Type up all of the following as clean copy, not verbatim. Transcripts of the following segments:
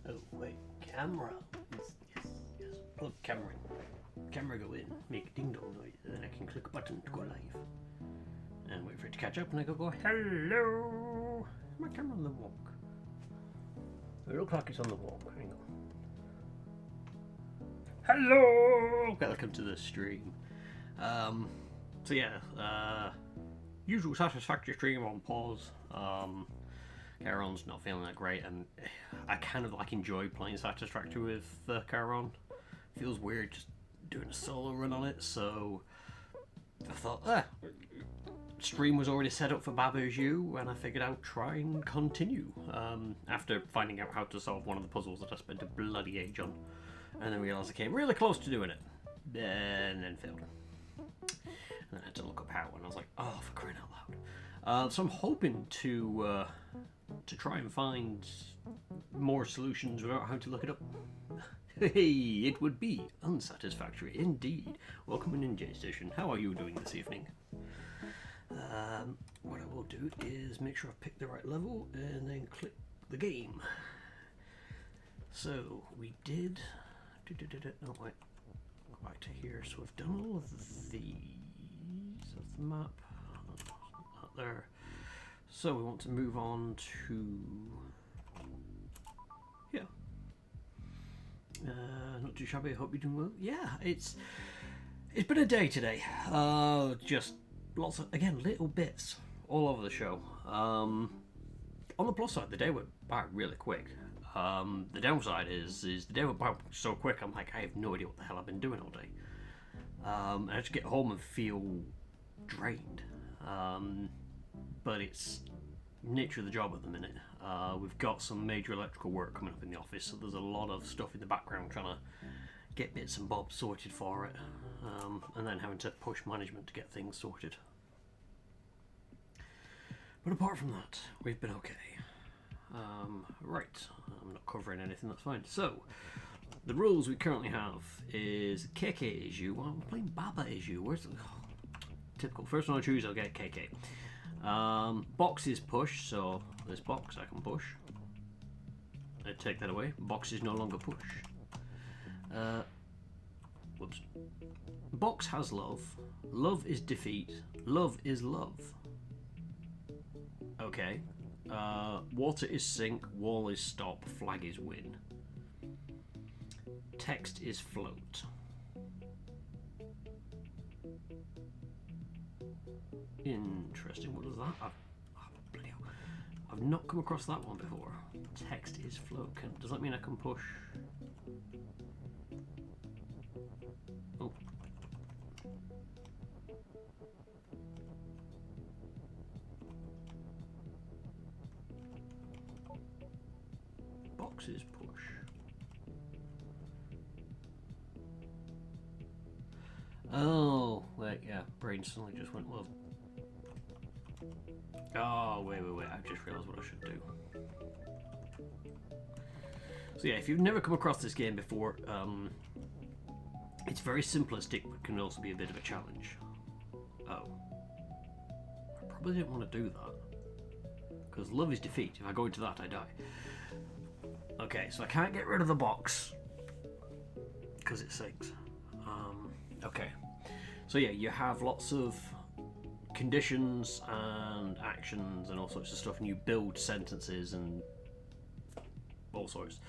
Oh wait, camera. Yes, yes, yes. Plug camera in. Camera go in, make ding dong noise, and then I can click a button to go live. And wait for it to catch up, and I go hello. My camera on the walk. It looks like it's on the walk. Hang on. Hello. Welcome to the stream. So yeah, usual Satisfactory stream on pause. Charon's not feeling that great, and I kind of enjoy playing Satisfactory with Charon. Feels weird just doing a solo run on it, so I thought, stream was already set up for Baba's You, and I figured I'd try and continue. After finding out how to solve one of the puzzles that I spent a bloody age on, and then realised I came really close to doing it, and then failed. And then I had to look up how, and I was like, oh, for crying out loud. So I'm hoping to try and find more solutions without having to look it up. Hey, it would be unsatisfactory indeed. Welcome in Ninja Station. How are you doing this evening? What I will do is make sure I've picked the right level and then click the game. So we did. Oh wait, go back to here. So we've done all of these of the map. Not there. So we want to move on to yeah. Not too shabby. I hope you're doing well. Yeah, it's been a day today. Just lots of little bits all over the show. On the plus side, the day went by really quick. The downside is the day went by so quick. I'm like, I have no idea what the hell I've been doing all day. I just get home and feel drained. But it's nature of the job at the minute. We've got some major electrical work coming up in the office, so there's a lot of stuff in the background trying to get bits and bobs sorted for it, and then having to push management to get things sorted. But apart from that, we've been okay. Right, I'm not covering anything, that's fine. So, the rules we currently have is KK is you. Well, I'm playing Baba is you. Where's the... typical. First one I choose, I'll get KK. Box is push, so this box I can push. I take that away. Box is no longer push. Whoops. Box has love. Love is defeat. Love is love. Okay. Water is sink. Wall is stop. Flag is win. Text is float. Interesting. What is that? I've not come across that one before. Text is float. Does that mean I can push? Oh. Box is push. Oh, wait, yeah. Brain suddenly just went, well. Oh, wait. I've just realised what I should do. So yeah, if you've never come across this game before, it's very simplistic, but can also be a bit of a challenge. Oh. I probably didn't want to do that. Because love is defeat. If I go into that, I die. Okay, so I can't get rid of the box. Because it sinks. Okay. So yeah, you have lots of conditions and actions and all sorts of stuff, and you build sentences and all sorts.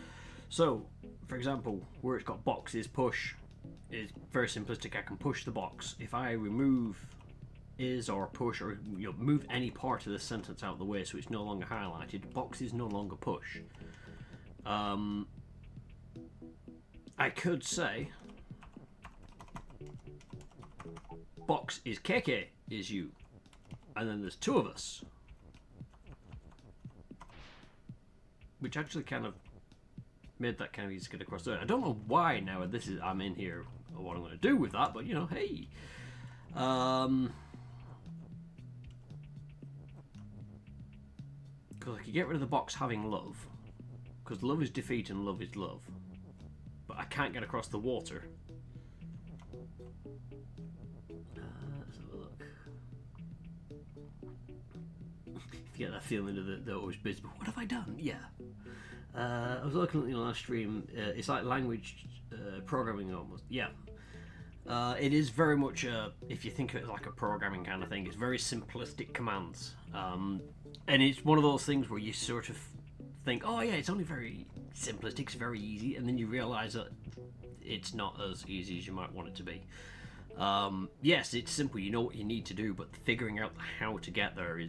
So, for example, where it's got box is push is very simplistic. I can push the box. If I remove is or push or move any part of the sentence out of the way so it's no longer highlighted, box is no longer push. I could say box is KK is you, and then there's two of us, which actually kind of made that kind of easy to get across there. I don't know why now I'm in here or what I'm going to do with that, but hey. Because I could get rid of the box having love, because love is defeat and love is love, but I can't get across the water. Let's have a look. If you get that feeling of the always busy, but what have I done? Yeah. I was looking at the last stream. It's like language programming almost. Yeah. It is very much, if you think of it like a programming kind of thing, it's very simplistic commands. And it's one of those things where you sort of think, oh yeah, it's only very simplistic, it's very easy, and then you realize that it's not as easy as you might want it to be. Yes, it's simple, you know what you need to do, but figuring out how to get there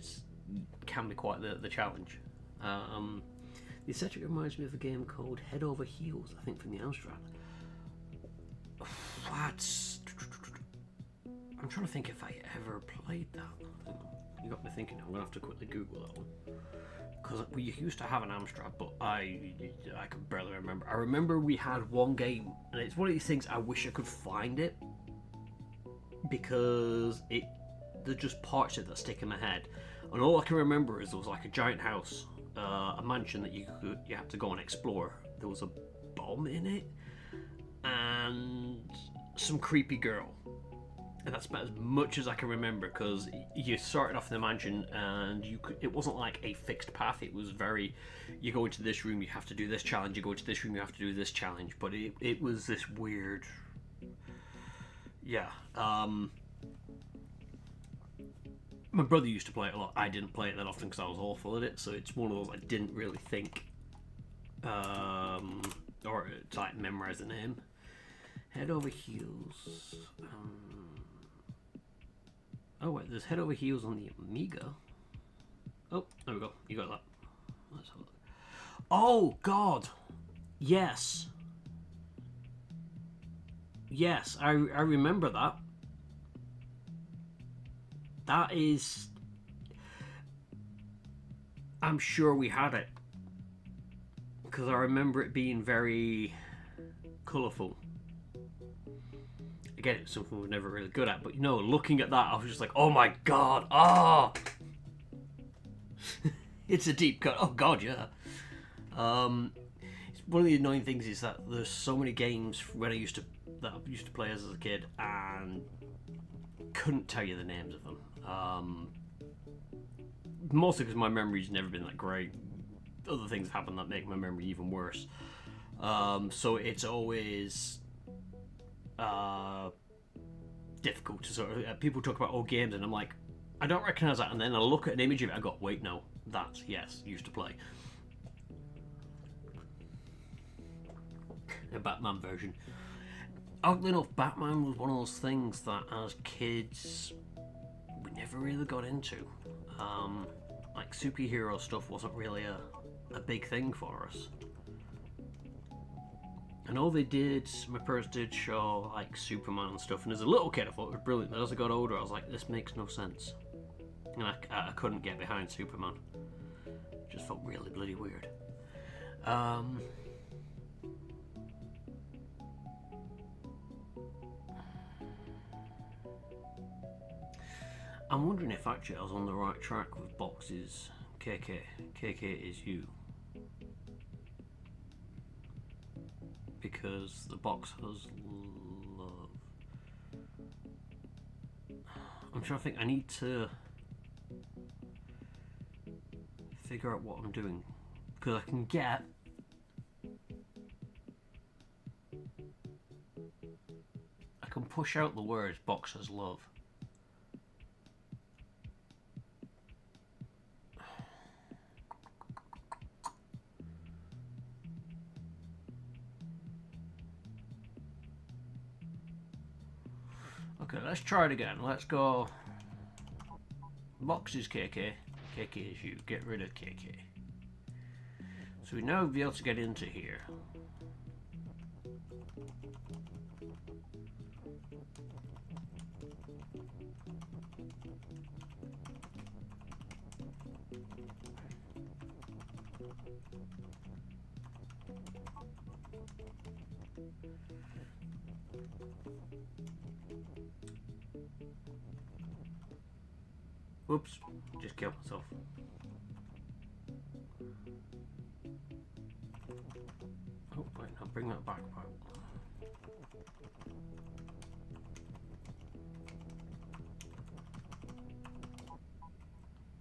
can be quite the challenge. The aesthetic reminds me of a game called Head Over Heels, I think from the Amstrad. That's... I'm trying to think if I ever played that. You got me thinking. I'm going to have to quickly Google that one. Because we used to have an Amstrad, but I can barely remember. I remember we had one game, and it's one of these things I wish I could find it. Because there's just parts of it that stick in my head. And all I can remember is there was like a giant house, a mansion that you had to go and explore. There was a bomb in it, and some creepy girl. And that's about as much as I can remember, because you started off in the mansion and it wasn't like a fixed path. It was very, you go into this room, you have to do this challenge, you go into this room, you have to do this challenge. But it was this weird, yeah. My brother used to play it a lot. I didn't play it that often because I was awful at it, so it's one of those I didn't really think, or it's like memorize the name. Head Over Heels. Oh wait, there's Head Over Heels on the Amiga. Oh, there we go. You got that. Let's have a look. Oh God, yes, yes. I remember that. That is. I'm sure we had it because I remember it being very colourful. Again, it's something we're never really good at, but you know, looking at that, I was just like, oh my God, oh! It's a deep cut, oh God, yeah. One of the annoying things is that there's so many games that I used to play as a kid, and couldn't tell you the names of them. Mostly because my memory's never been that great. Other things happen that make my memory even worse. So it's always difficult to sort of... people talk about old games and I'm like, I don't recognise that, and then I look at an image of it and I go, wait, no, that's, yes, used to play. A Batman version. Oddly enough, Batman was one of those things that as kids we never really got into. Like superhero stuff wasn't really a big thing for us. I know they did, my parents did show like Superman and stuff, and as a little kid I thought it was brilliant, but as I got older I was like, this makes no sense. And I couldn't get behind Superman. It just felt really bloody weird. I'm wondering if actually I was on the right track with Box's KK. KK is you. Because the box has love. I'm trying to think, I need to figure out what I'm doing. Because I can get... I can push out the words box has love. Okay, let's try it again. Let's go. Box is KK. KK is you. Get rid of KK. So we now be able to get into here. Whoops, just killed myself. Oh, wait, I'll bring that back.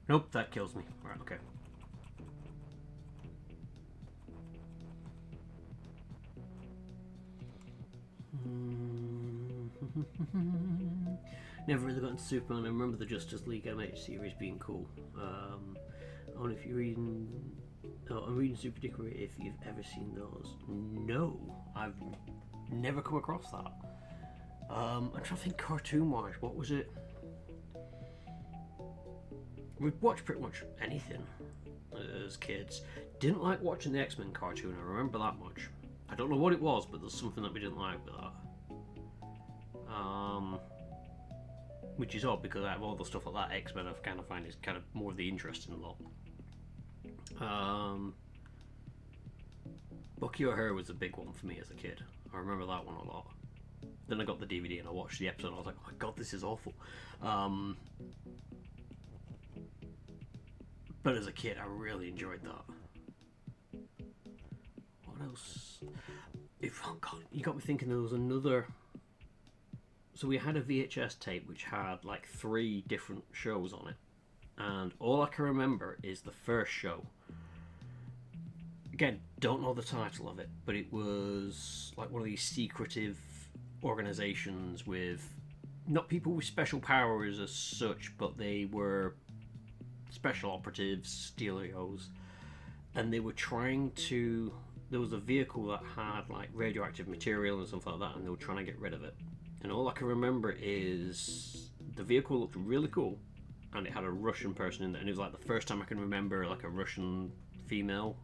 Nope, that kills me. Right, okay. Never really got into Superman. I remember the Justice League animated series being cool. I wonder if you're reading. Oh, I'm reading Super Dickory. If you've ever seen those, no, I've never come across that. I'm trying to think cartoon-wise. What was it? We'd watch pretty much anything as kids. Didn't like watching the X-Men cartoon. I remember that much. I don't know what it was, but there's something that we didn't like with that. Which is odd because out of all the stuff like that, X-Men I kind of find is kind of more the interesting lot. Bucky O'Hare was a big one for me as a kid. I remember that one a lot. Then I got the DVD and I watched the episode and I was like, oh my god, this is awful. But as a kid, I really enjoyed that. What else? Oh god, you got me thinking there was another... So we had a VHS tape which had like 3 different shows on it. And all I can remember is the first show. Again, don't know the title of it, but it was like one of these secretive organizations with not people with special powers as such, but they were special operatives, steelios, and they were trying to... There was a vehicle that had like radioactive material and stuff like that, and they were trying to get rid of it. And all I can remember is the vehicle looked really cool, and it had a Russian person in there, and it was like the first time I can remember like a Russian female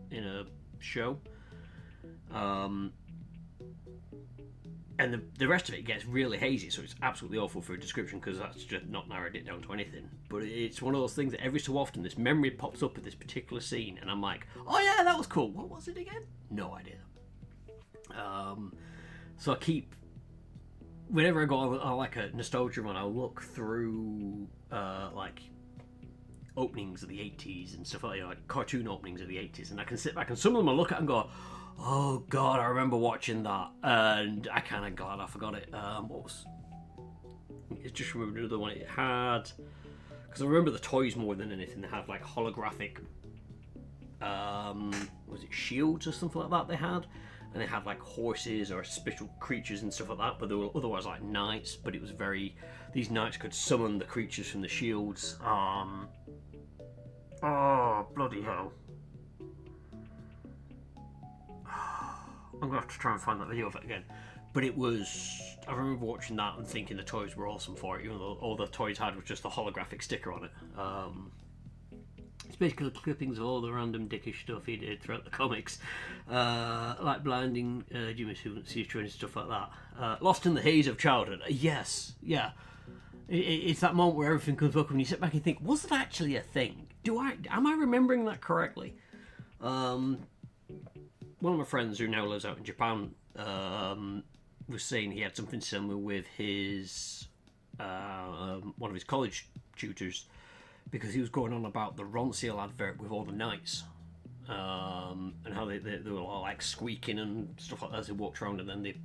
in a show. And the rest of it gets really hazy, so it's absolutely awful for a description because that's just not narrowed it down to anything. But it's one of those things that every so often this memory pops up at this particular scene, and I'm like, oh yeah, that was cool. What was it again? No idea. So I keep... Whenever I go on like a nostalgia run, I'll look through like openings of the 80s and stuff like that, like cartoon openings of the 80s, and I can sit back and some of them I look at and go, oh god, I remember watching that, and I kind of glad I forgot it. What was... It's just remembered another one it had, because I remember the toys more than anything. They had like holographic, was it shields or something like that they had? And they had like horses or special creatures and stuff like that, but they were otherwise like knights, but it was very... These knights could summon the creatures from the shields. Oh, bloody hell. I'm going to have to try and find that video of it again. But it was... I remember watching that and thinking the toys were awesome for it, even though all the toys had was just the holographic sticker on it. It's basically clippings of all the random dickish stuff he did throughout the comics, like blinding Jimmy Sutra and stuff like that. Lost in the haze of childhood. Yes, yeah. It's that moment where everything comes up and you sit back and think, was it actually a thing? Am I remembering that correctly? One of my friends who now lives out in Japan was saying he had something similar with his one of his college tutors, because he was going on about the Ronseal advert with all the knights, and how they were all like squeaking and stuff like that as they walked around, and then they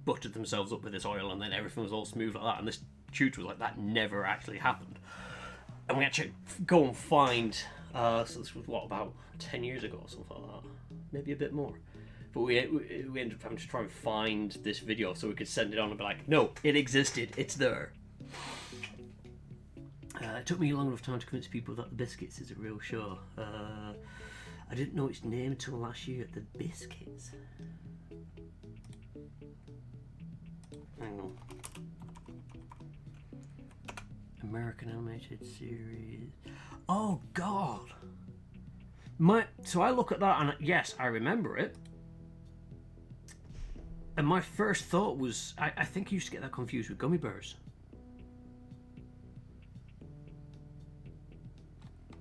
buttered themselves up with this oil, and then everything was all smooth like that. And this tutor was like, that never actually happened. And we actually go and find, so this was what, about 10 years ago or something like that, maybe a bit more. But we ended up having to try and find this video so we could send it on and be like, no, it existed, it's there. It took me a long enough time to convince people that The Biscuits is a real show. I didn't know its name until last year. The Biscuits. Hang on. American animated series. Oh god. So I look at that and yes, I remember it. And my first thought was, I think I used to get that confused with Gummy Bears.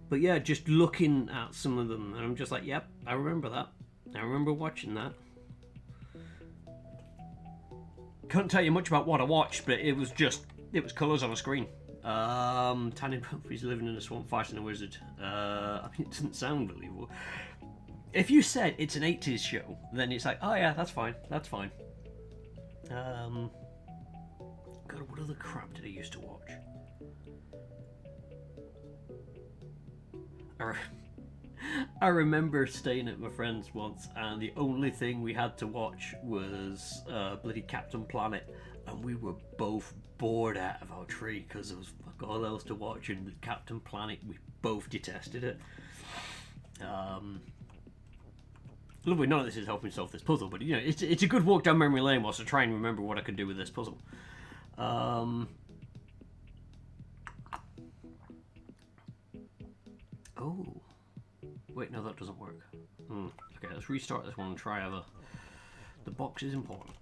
But yeah, just looking at some of them, and I'm just like, yep, I remember that. I remember watching that. Couldn't tell you much about what I watched, but it was colours on a screen. Tanning Humphries living in a swamp fighting a wizard. I mean, it doesn't sound believable. If you said it's an 80s show, then it's like, oh yeah, that's fine, that's fine. God, what other crap did I used to watch? I remember staying at my friend's once, and the only thing we had to watch was bloody Captain Planet, and we were both bored out of our tree because there was fuck all else to watch. And the Captain Planet, we both detested it. Lovely, none of this is helping solve this puzzle, but you know, it's a good walk down memory lane whilst I try and remember what I can do with this puzzle. Oh, wait, no, that doesn't work. Okay, let's restart this one and try other. The box is important.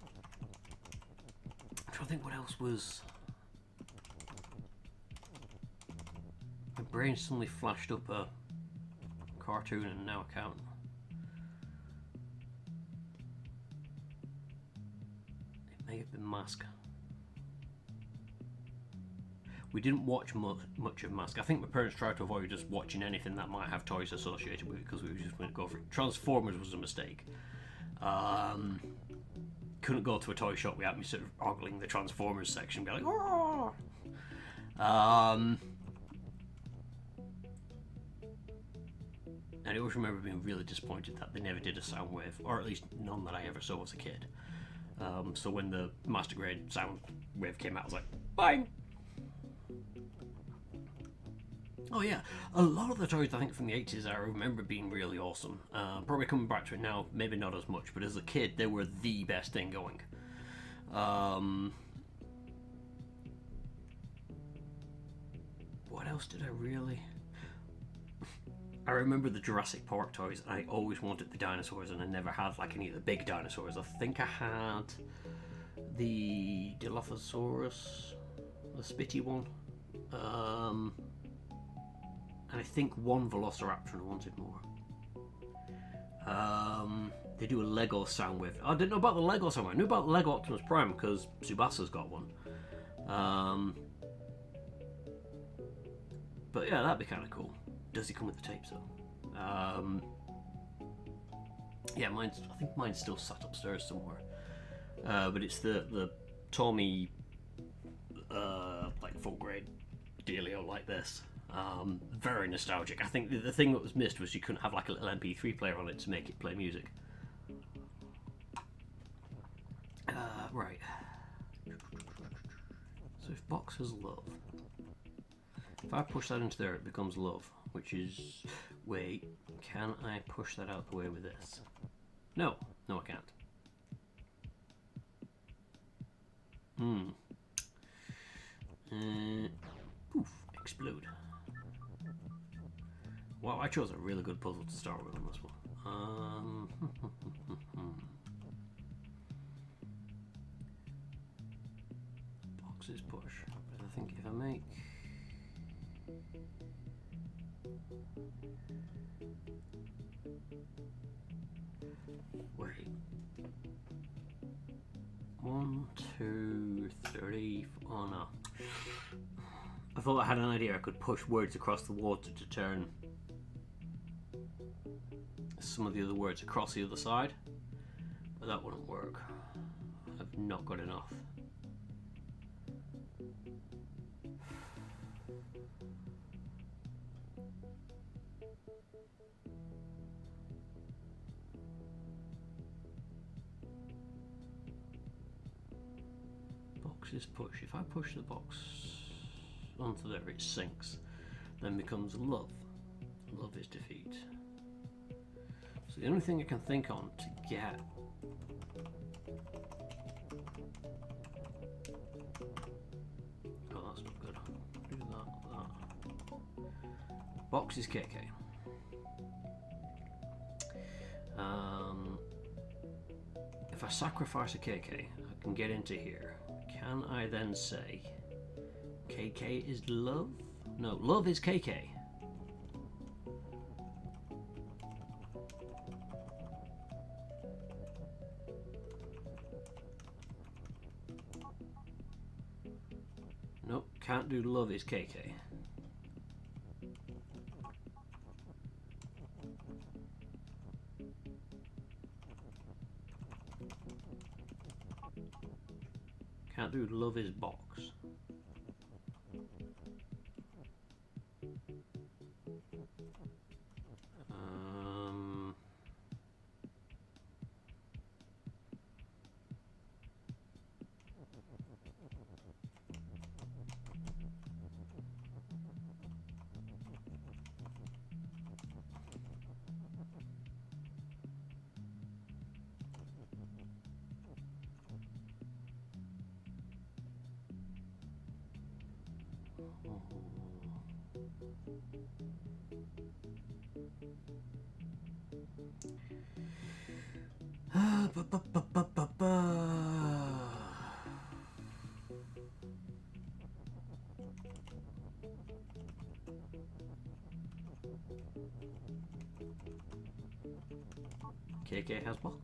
I'm trying to think what else was. My brain suddenly flashed up a cartoon and now I can't. It may have been Mask. We didn't watch much of Mask. I think my parents tried to avoid just watching anything that might have toys associated with it because we just wouldn't go for it. Transformers was a mistake. Couldn't go to a toy shop without me sort of ogling the Transformers section, be like, oh. And I always remember being really disappointed that they never did a Soundwave, or at least none that I ever saw as a kid. So when the Master Grade Soundwave came out, I was like, fine. Oh yeah, a lot of the toys I think from the 80s I remember being really awesome. Probably coming back to it now, maybe not as much, but as a kid they were the best thing going. What else did I really... I remember the Jurassic Park toys. I always wanted the dinosaurs and I never had like any of the big dinosaurs. I think I had the Dilophosaurus, the spitty one. And I think one Velociraptor and I wanted more. They do a Lego Soundwave. I didn't know about the Lego Soundwave. I knew about the Lego Optimus Prime because Tsubasa's got one. But yeah, that'd be kind of cool. Does he come with the tapes though? Yeah, I think mine's still sat upstairs somewhere. But it's the Tommy like full grade dealio like this. Very nostalgic. I think the thing that was missed was you couldn't have like a little MP3 player on it to make it play music. Right. So if box has love, if I push that into there, it becomes love, which is... Wait, can I push that out the way with this? No, I can't. Poof, explode. Wow, I chose a really good puzzle to start with on this one. Boxes push. But I think if I make... Wait. 1, 2, 3... Oh no. I thought I had an idea I could push words across the water to turn some of the other words across the other side, but that wouldn't work. I've not got enough. Box is push. If I push the box onto there, it sinks, then becomes love. Love is defeat. So the only thing I can think on to get that's not good. Do that. Box is KK. If I sacrifice a KK, I can get into here. Can I then say KK is love? No, love is KK. Nope, can't do love is KK. Can't do love is box. KK has box.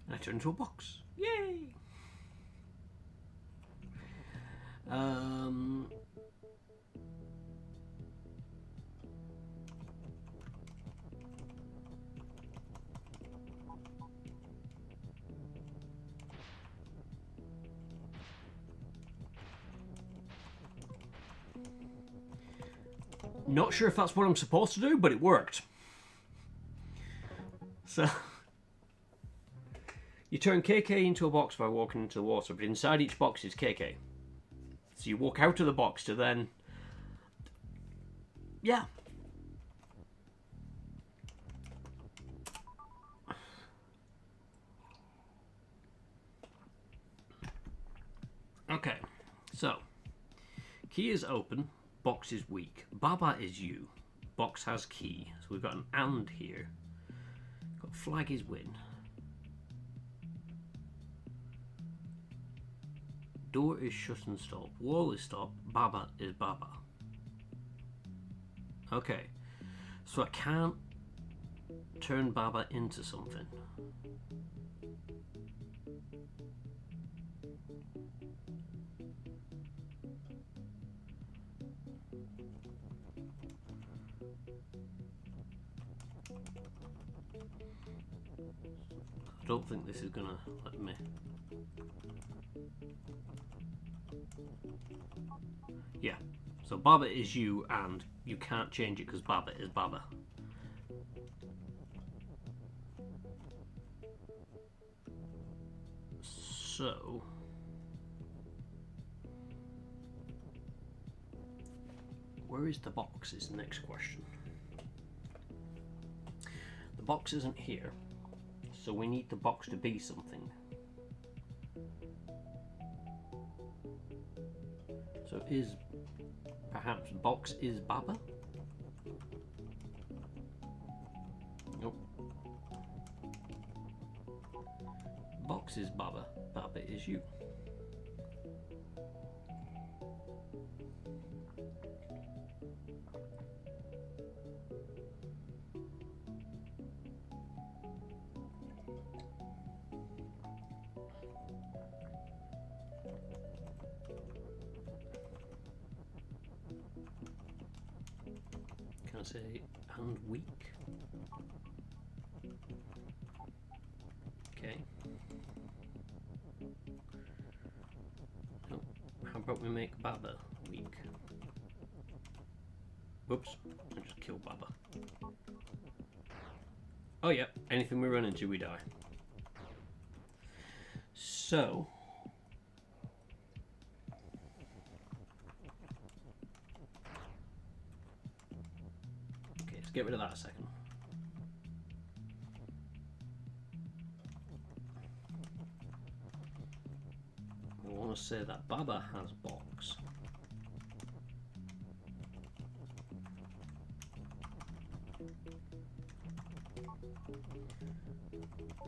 And I turn into a box. Yay! Not sure if that's what I'm supposed to do, but it worked. So, you turn KK into a box by walking into the water, but inside each box is KK. So you walk out of the box to then... Yeah. Okay, so key is open, box is weak. Baba is you, box has key. So we've got an and here. Got flag is win. Door is shut and stop. Wall is stop. Baba is Baba. Okay, so I can't turn Baba into something. I don't think this is gonna let me. Yeah, so Baba is you and you can't change it because Baba is Baba. So where is the box is the next question. The box isn't here, so we need the box to be something. So is perhaps box is Baba? Nope. Box is Baba, Baba is you. Can I say and weak? Okay. Oh, how about we make Baba weak? Whoops, I just killed Baba. Oh yeah, anything we run into we die. So okay, let's get rid of that a second. I want to say that Baba has box.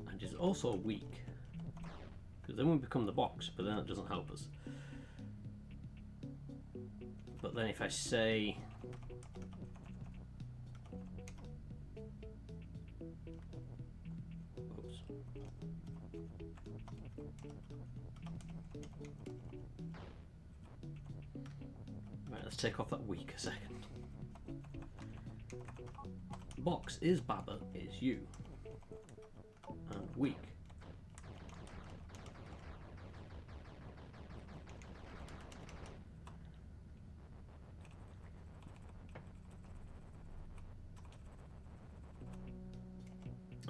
And is also weak. Because then we become the box, but then it doesn't help us. But then if I say oops. Right, let's take off that weak a second. Box is Baba is you. And weak.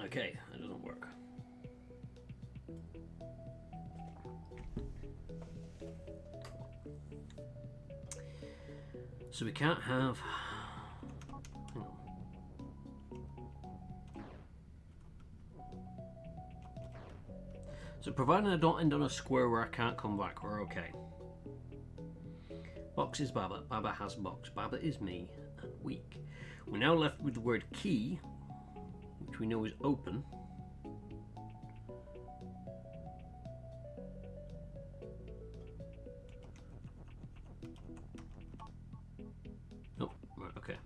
Okay, that doesn't work. So we can't have. Hang on. So providing I don't end on a square where I can't come back, we're okay. Box is Baba. Baba has box. Baba is me and weak. We're now left with the word key, which we know is open. Oh, right, okay.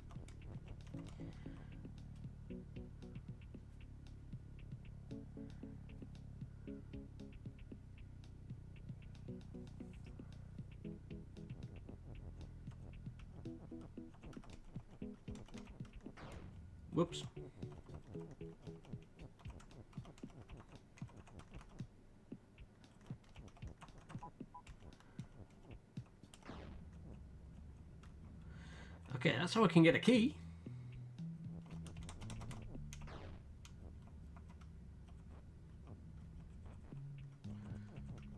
Whoops. Okay, that's how I can get a key.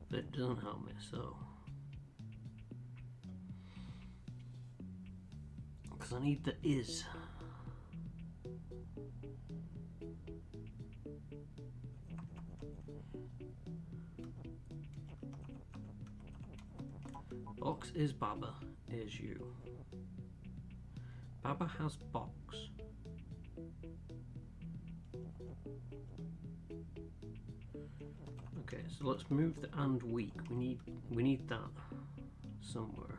But it doesn't help me, so. Because I need the is. Box is Baba, is you. Baba has box. Okay, so let's move the and weak. We need that somewhere.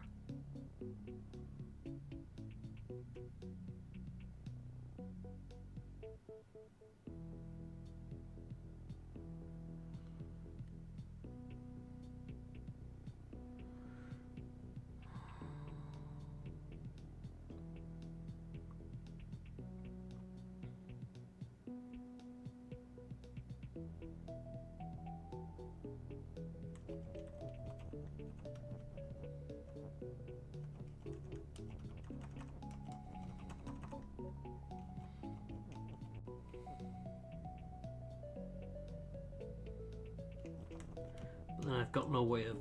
But then I've got no way of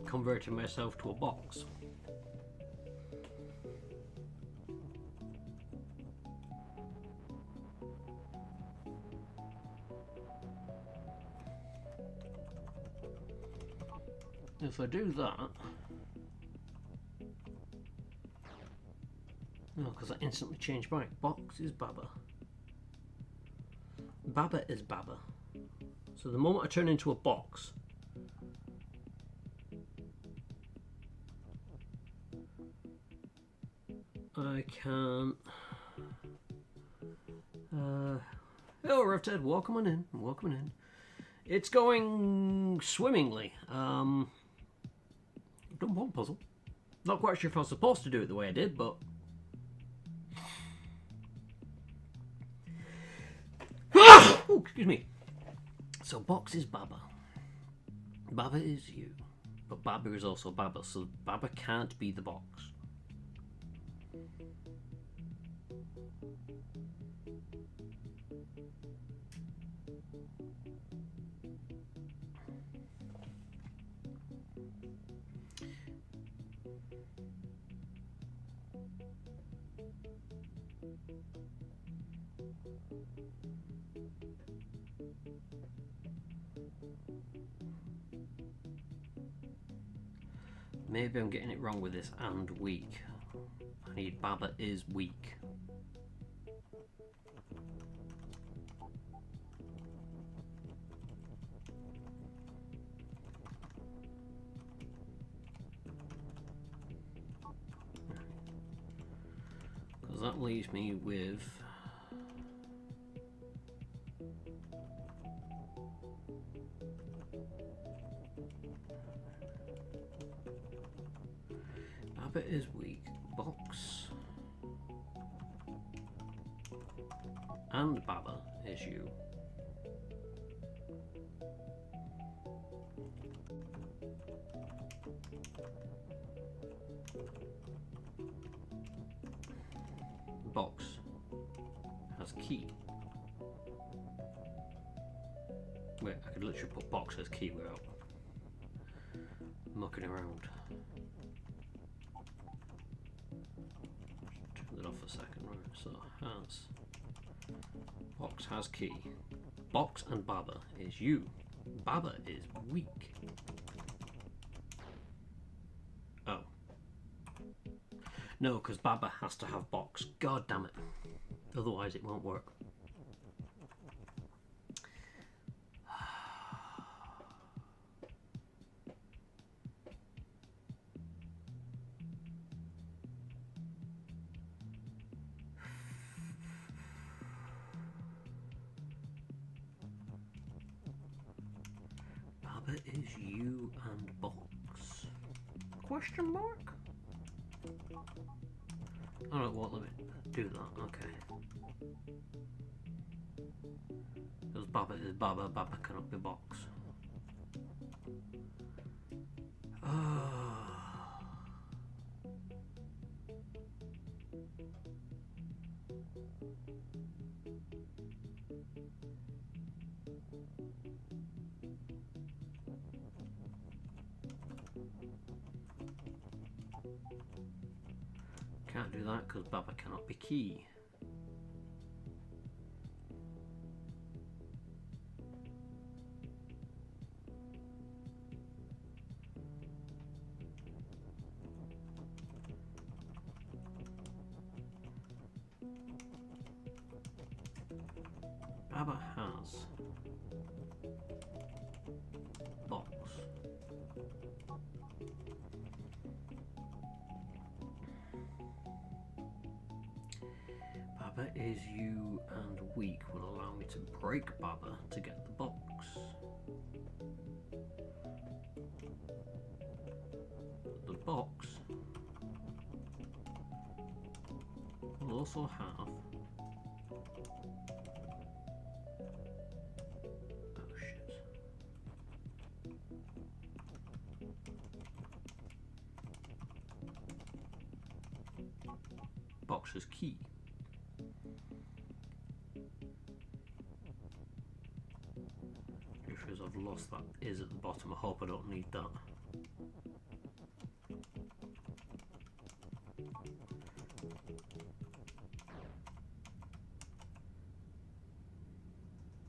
converting myself to a box. If I do that, no, because I instantly change back. Box is Baba. Baba is Baba. So the moment I turn into a box, I can. Oh, Rev Ted, welcome on in. Welcome in. It's going swimmingly. I've done one puzzle. Not quite sure if I was supposed to do it the way I did, but. Oh, excuse me. So box is Baba. Baba is you. But Baba is also Baba, so Baba can't be the box. Maybe I'm getting it wrong with this and weak. I need Baba is weak. Because that leaves me with Baba is weak. Box and Baba is you. Box has key. Wait, I could literally put box as key without mucking around. Turn that off a second, right? So has box has key. Box and Baba is you. Baba is weak. Oh. No, because Baba has to have box. God damn it. Otherwise it won't work. Baba is you and box. Question mark? Oh, it won't let me do that. Okay. Because Baba is Baba, Baba cannot be box. Can't do that because Baba cannot be key. Baba has box. Baba is you and weak will allow me to break Baba to get the box. The box will also have box's key. Because I've lost that is at the bottom. I hope I don't need that.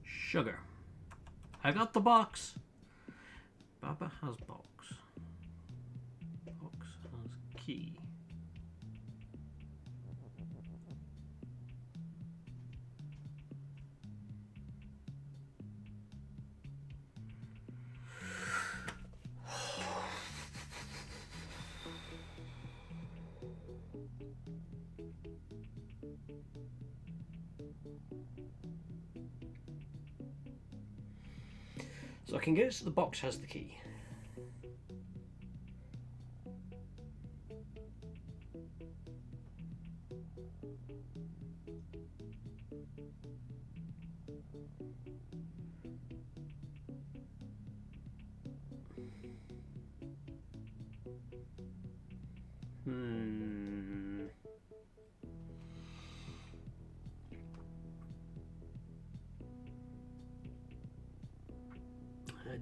Sugar. I got the box. Baba has box. Box has key. So I can get it so the box has the key.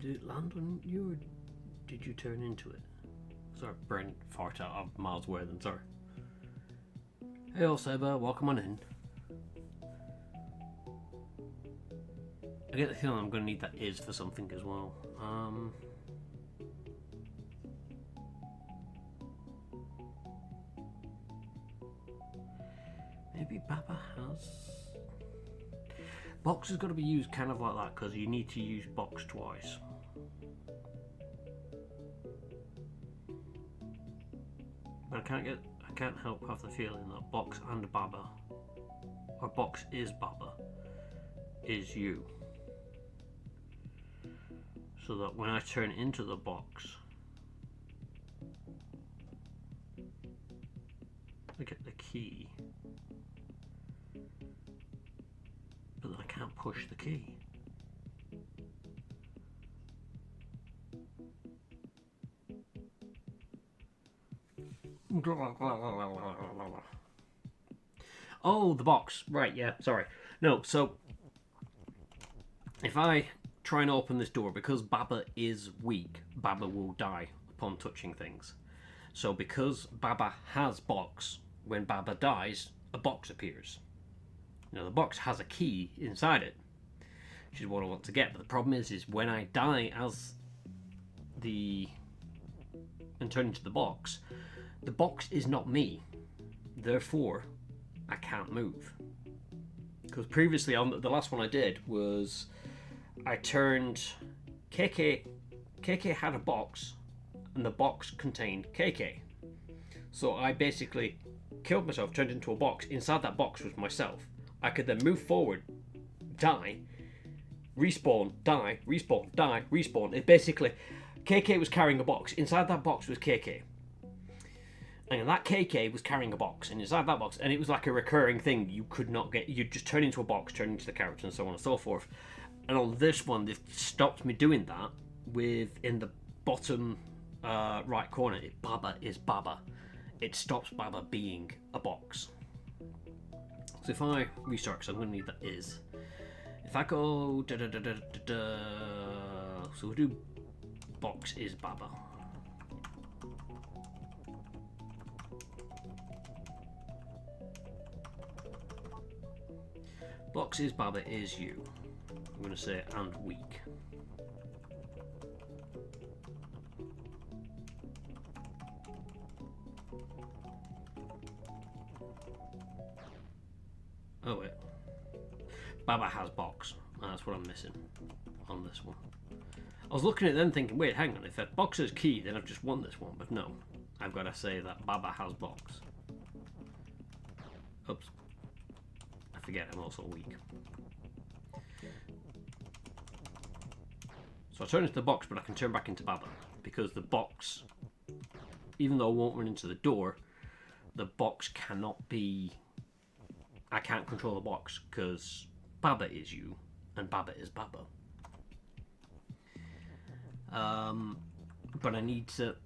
Did it land on you or did you turn into it? Sorry, brain fart out of miles away then, sorry. Hey old Saber, welcome on in. I get the feeling I'm going to need that is for something as well. Maybe Baba has... Box has got to be used kind of like that because you need to use box twice. But I can't help have the feeling that box and Baba, or box is Baba, is you. So that when I turn into the box, I get the key. But then I can't push the key. Oh, the box. Right, yeah, sorry. No, so if I try and open this door, because Baba is weak, Baba will die upon touching things. So because Baba has box, when Baba dies, a box appears. Now the box has a key inside it. which is what I want to get. But the problem is when I die as and turn into the box is not me. Therefore, I can't move. Because previously, on the last one I did was I turned KK. KK had a box, and the box contained KK. So I basically killed myself, turned into a box. Inside that box was myself. I could then move forward, die, respawn, die, respawn, die, respawn. It basically, KK was carrying a box. Inside that box was KK. And that KK was carrying a box. And inside that box, and it was like a recurring thing. You could not get, you'd just turn into a box, turn into the character, and so on and so forth. And on this one, they've stopped me doing that with, in the bottom right corner, Baba is Baba. It stops Baba being a box. So if I restart, because I'm going to need that is. If I go so we'll do box is Baba. Box is Baba is you. I'm going to say and weak. Oh wait. Baba has box. That's what I'm missing on this one. I was looking at them thinking, wait, hang on, if that box is key, then I've just won this one. But no, I've got to say that Baba has box. Oops. I forget I'm also weak. So I turn into the box, but I can turn back into Baba. Because the box, even though I won't run into the door, the box cannot be... I can't control the box, because Baba is you, and Baba is Baba. But I need to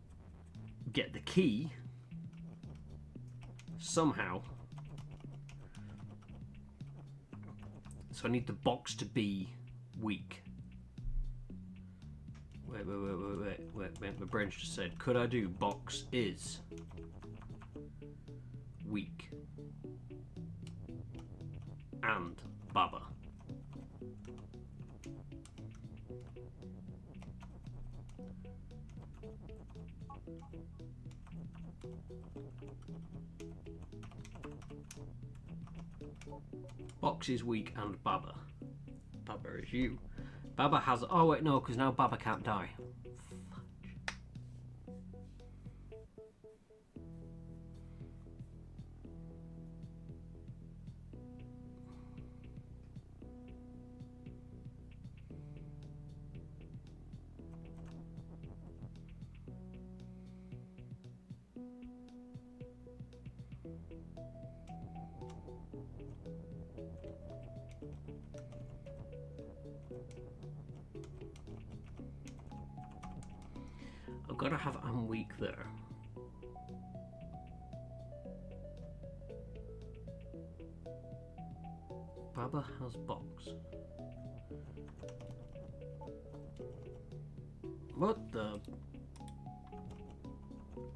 get the key somehow. So I need the box to be weak. Wait. My brain just said, could I do box is weak and Baba? Box is weak and Baba. Baba is you. Baba has... Oh wait, no, because now Baba can't die. I've got to have I'm weak there. Baba has box. What the...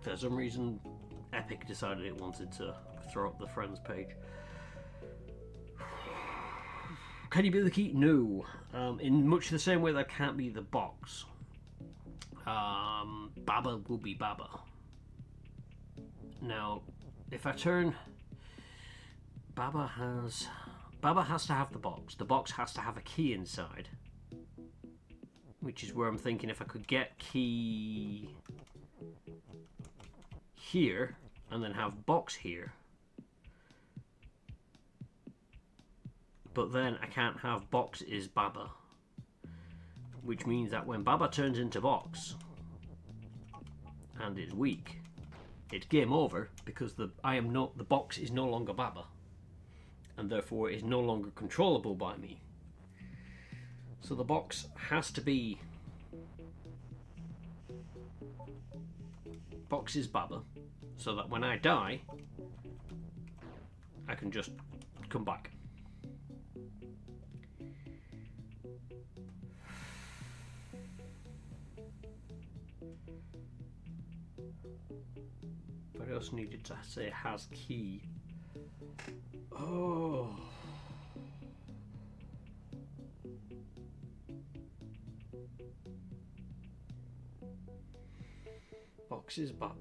For some reason, Epic decided it wanted to throw up the friends page. Can you be the key? No. In much the same way that can't be the box. Baba will be Baba. Now, if I turn... Baba has to have the box. The box has to have a key inside. Which is where I'm thinking if I could get key here and then have box here. But then I can't have box is Baba. Which means that when Baba turns into box and is weak, it's game over because the box is no longer Baba. And therefore is no longer controllable by me. So the box has to be... Box is Baba, so that when I die, I can just come back. But I also needed to say has key. Oh. Box is Baba.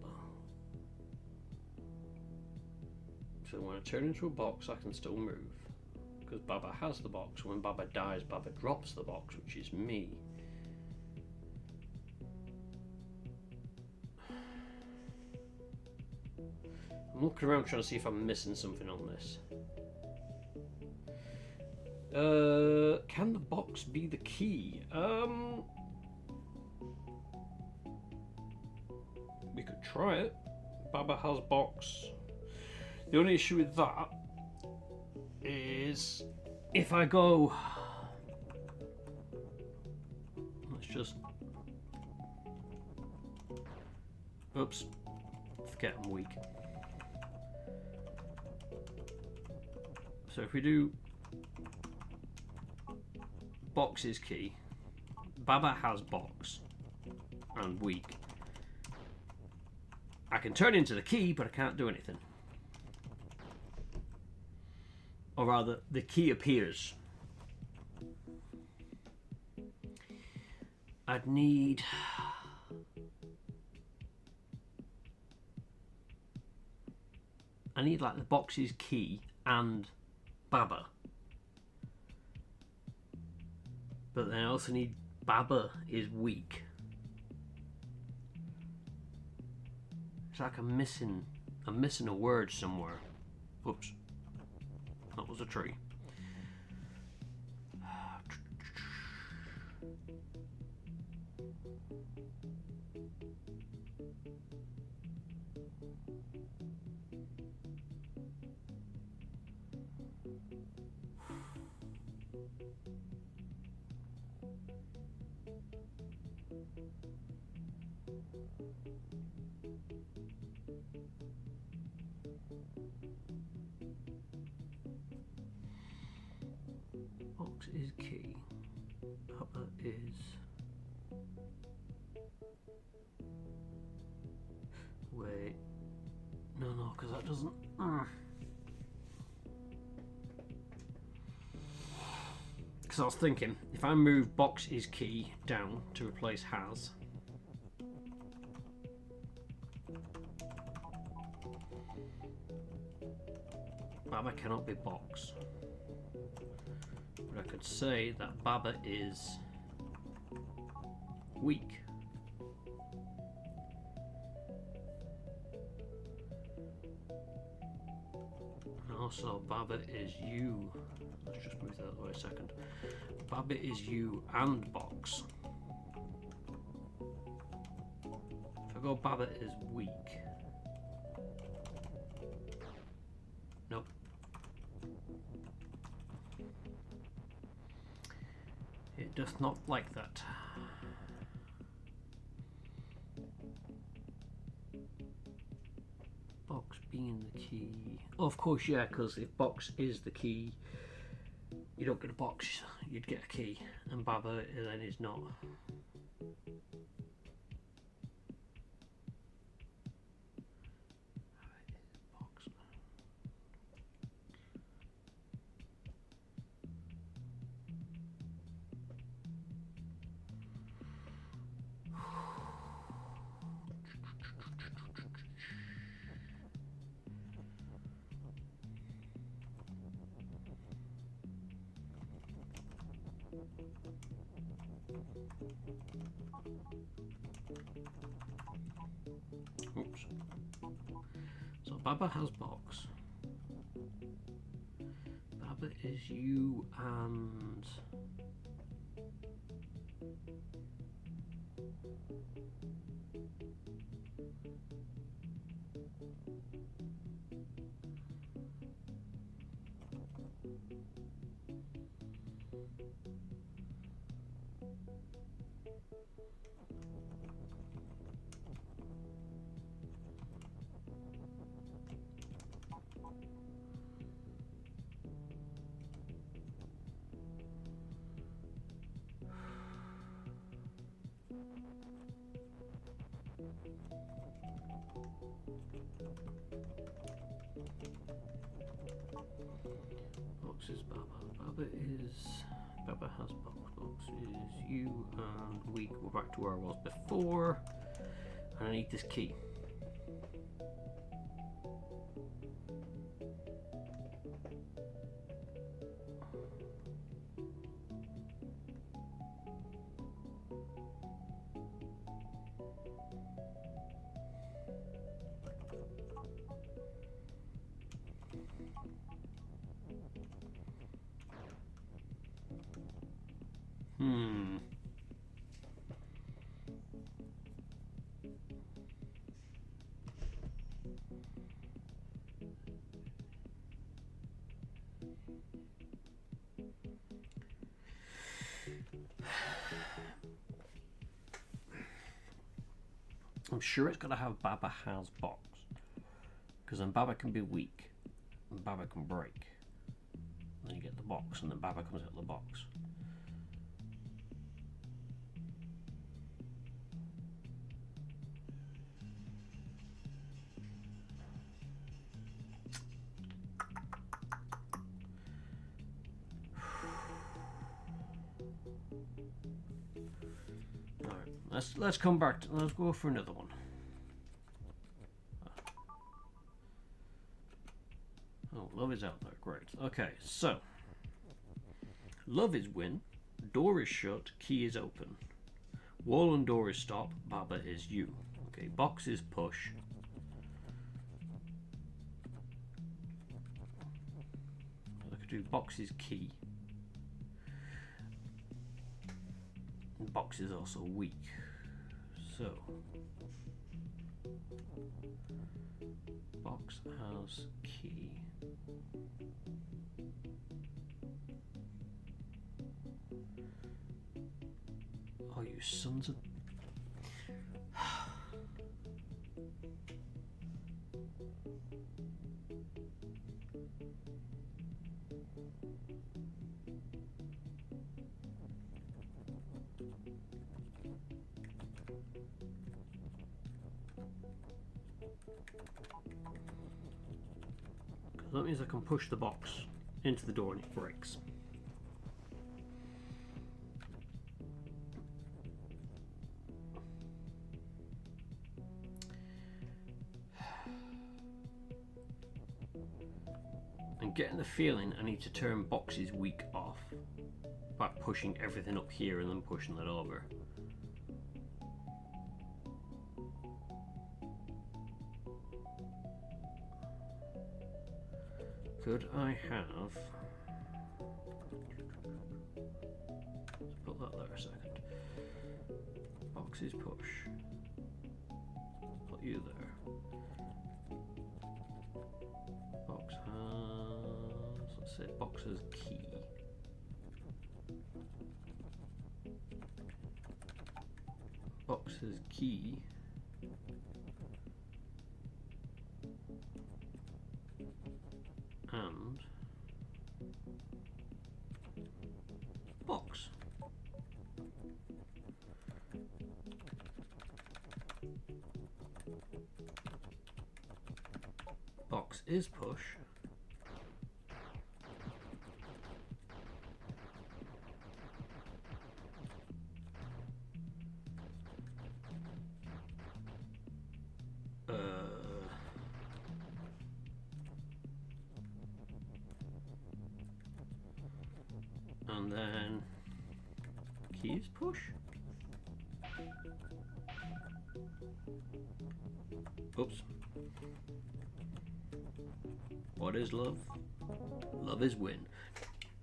So when I turn into a box, I can still move. Because Baba has the box. When Baba dies, Baba drops the box, which is me. I'm looking around trying to see if I'm missing something on this. Can the box be the key? We could try it. Baba has box. The only issue with that is if I go, let's just, oops, forget I'm weak. So if we do box is key, Baba has box and weak, I can turn into the key, but I can't do anything. Or rather, the key appears. I need like the box's key and Baba. But then I also need Baba is weak. It's like I'm missing a word somewhere. Oops. That was a tree. Box is key. Baba is. Wait. No, because that doesn't. Because I was thinking, if I move box is key down to replace has. Baba cannot be box. But I could say that Baba is weak. And also Baba is you. Let's just move that out of the way a second. Baba is you and box. If I go Baba is weak. Nope. It doth not like that. Box being the key. Oh, of course, yeah, because if box is the key, you don't get a box, you'd get a key. And Baba then is not. Oops. So Baba has box. Baba is you and box is Baba. Baba is Baba has box is you, and we go back to where I was before. And I need this key. I'm sure it's got to have Baba has box, because then Baba can be weak and Baba can break. And then you get the box, and then Baba comes out of the box. Let's come back. Let's go for another one. Oh, love is out there. Great. Okay, so love is win. Door is shut. Key is open. Wall and door is stop. Baba is you. Okay, box is push. I could do box is key. And box is also weak. So box has key. Oh, you sons of... That means I can push the box into the door and it breaks. I'm getting the feeling I need to turn boxes weak off by pushing everything up here and then pushing that over. Could I have... Let's put that there a second. Boxes push. Put you there. Box has... Let's say box has key. Box has key. And box. Box is push. And then key is push. Oops. What is love? Love is win.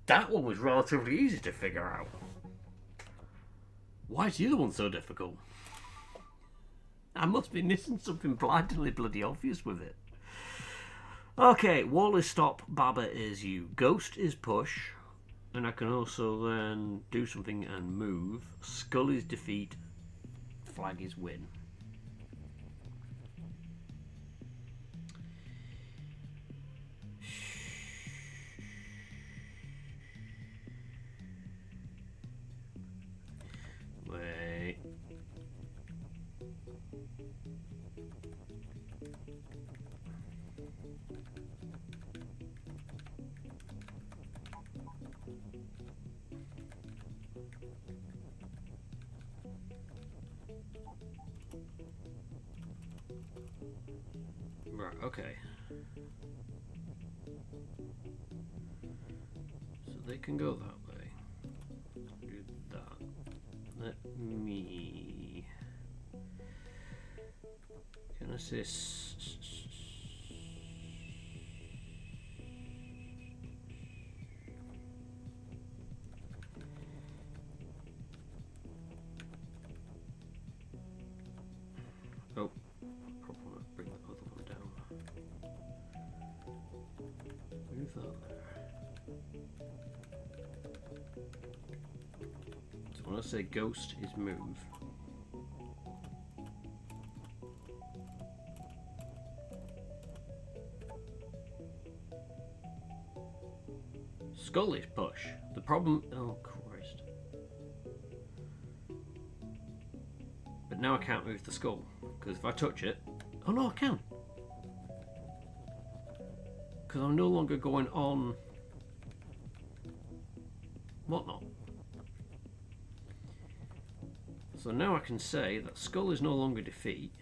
That one was relatively easy to figure out. Why is the other one so difficult? I must be missing something blindingly bloody obvious with it. Okay, wall is stop, Baba is you. Ghost is push. And I can also then do something and move. Skull is defeat. Flag is win. Wait. okay. So they can go that way. Do that. Let me... Can I say... Oh, probably want to bring the other one down. Move that there. So when I say ghost is move, skull is push. The problem... Oh, Christ. But now I can't move the skull. Because if I touch it... Oh no, I can. Because I'm no longer going on... whatnot. So now I can say that skull is no longer defeat.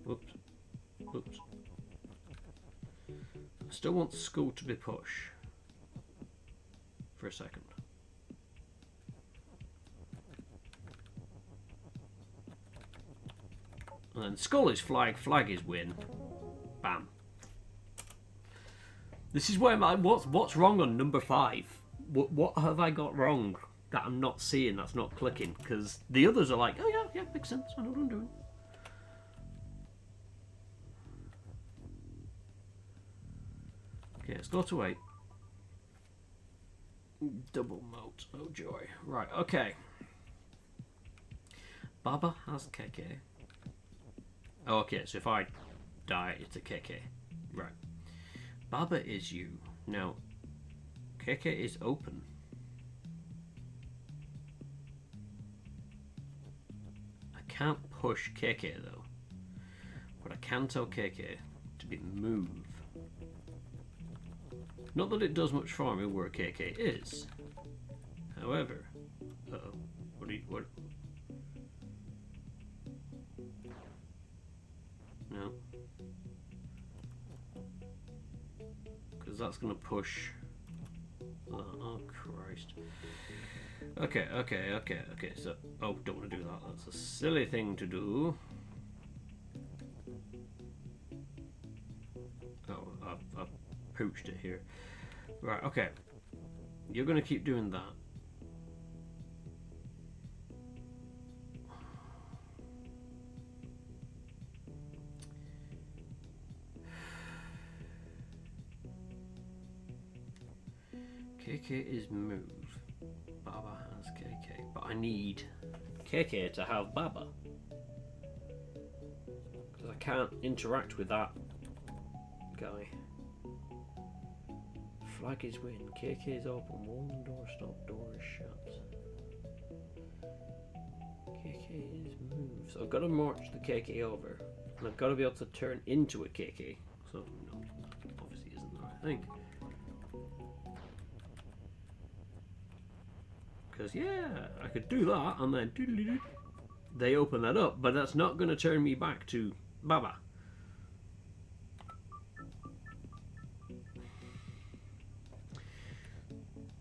Whoops. Whoops. I still want the skull to be push. For a second. And then skull is flag, flag is win. Bam. This is where my what's wrong on number 5? What have I got wrong that I'm not seeing? That's not clicking, because the others are like, oh yeah, makes sense. I know what I'm doing. Okay, let's go to 8. Double moat. Oh joy. Right. Okay. Baba has KK. Oh, okay. So if I die, it's a KK. Right. Baba is you. Now, KK is open. I can't push KK though. But I can tell KK to be move. Not that it does much for me where KK is. However, uh-oh. What? No. Because that's going to push. Oh, Christ. Okay. So, oh, don't want to do that. That's a silly thing to do. Oh, I've pooched it here. Right, okay. You're going to keep doing that. KK is move. Baba has KK. But I need KK to have Baba. Because I can't interact with that guy. Flag is win. KK is open. One door stop. Door is shut. KK is move. So I've got to march the KK over. And I've got to be able to turn into a KK. So, no, that obviously isn't the right thing. Because, yeah, I could do that and then they open that up, but that's not going to turn me back to Baba.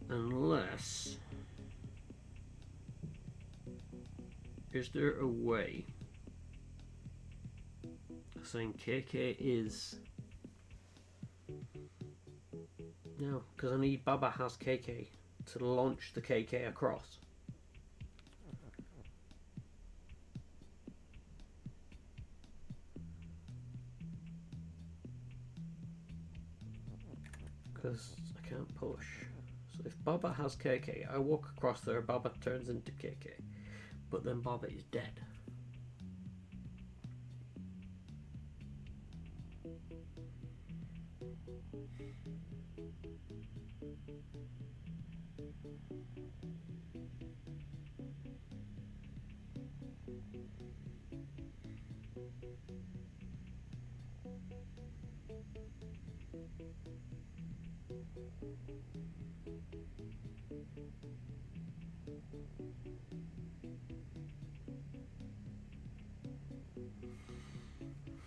Unless... Is there a way saying KK is... No, because I need Baba has KK to launch the KK across. Because I can't push. So if Baba has KK, I walk across there, Baba turns into KK. But then Baba is dead.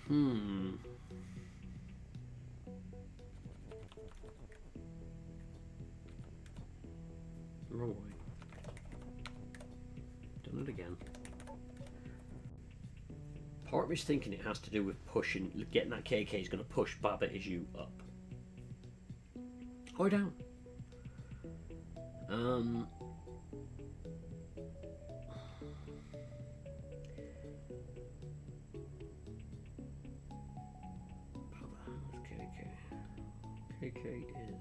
Hmm. Wrong way. Done it again. Part of me's thinking it has to do with pushing, getting that KK is going to push Baba Iju up. Or down. Baba has KK. KK is...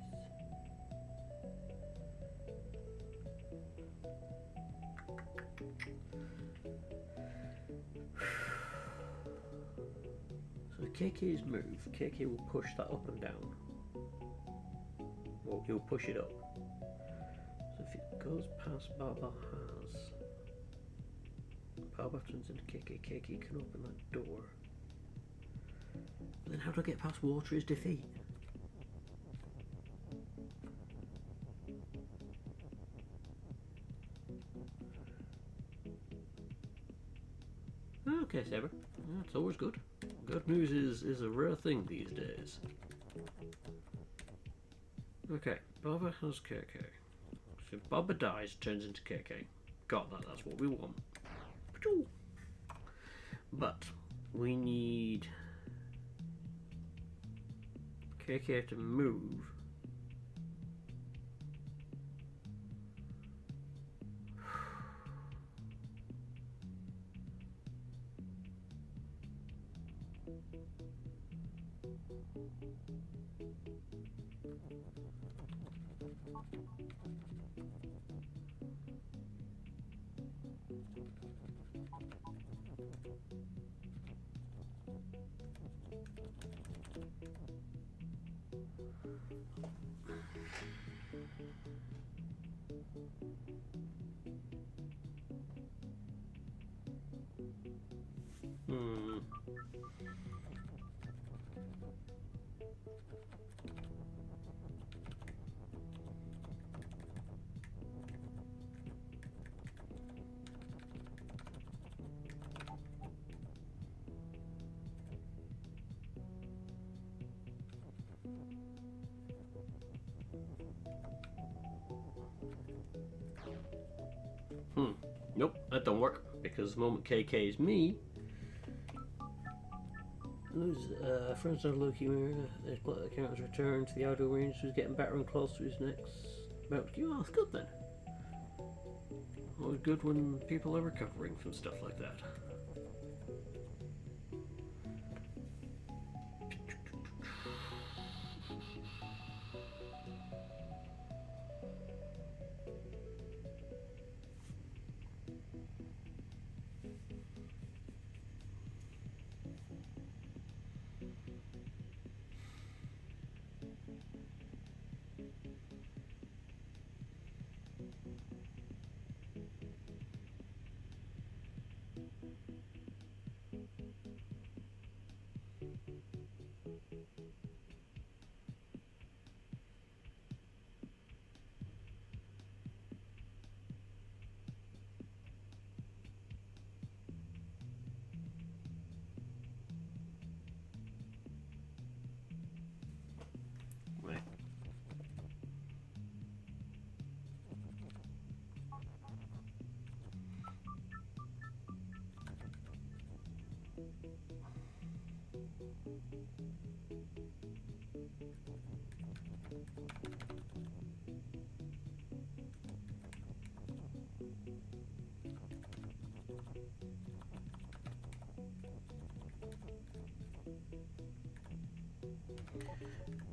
So KK's move, KK will push that up and down. Well, he'll push it up. So if it goes past Baba has... Baba turns into KK, KK can open that door. But then how do I get past Water is defeat? Okay, Saber. That's always good. Good news is a rare thing these days. Okay, Baba has KK. So if Baba dies, turns into KK. Got that, that's what we want. But we need KK to move. Hmm. Nope, that don't work because the moment KK is me, lose friends of Loki Mirror. His blood account has returned to the outer range. So he's getting better and close to his next bout. Oh, that's good then. Always good when people are recovering from stuff like that. Right.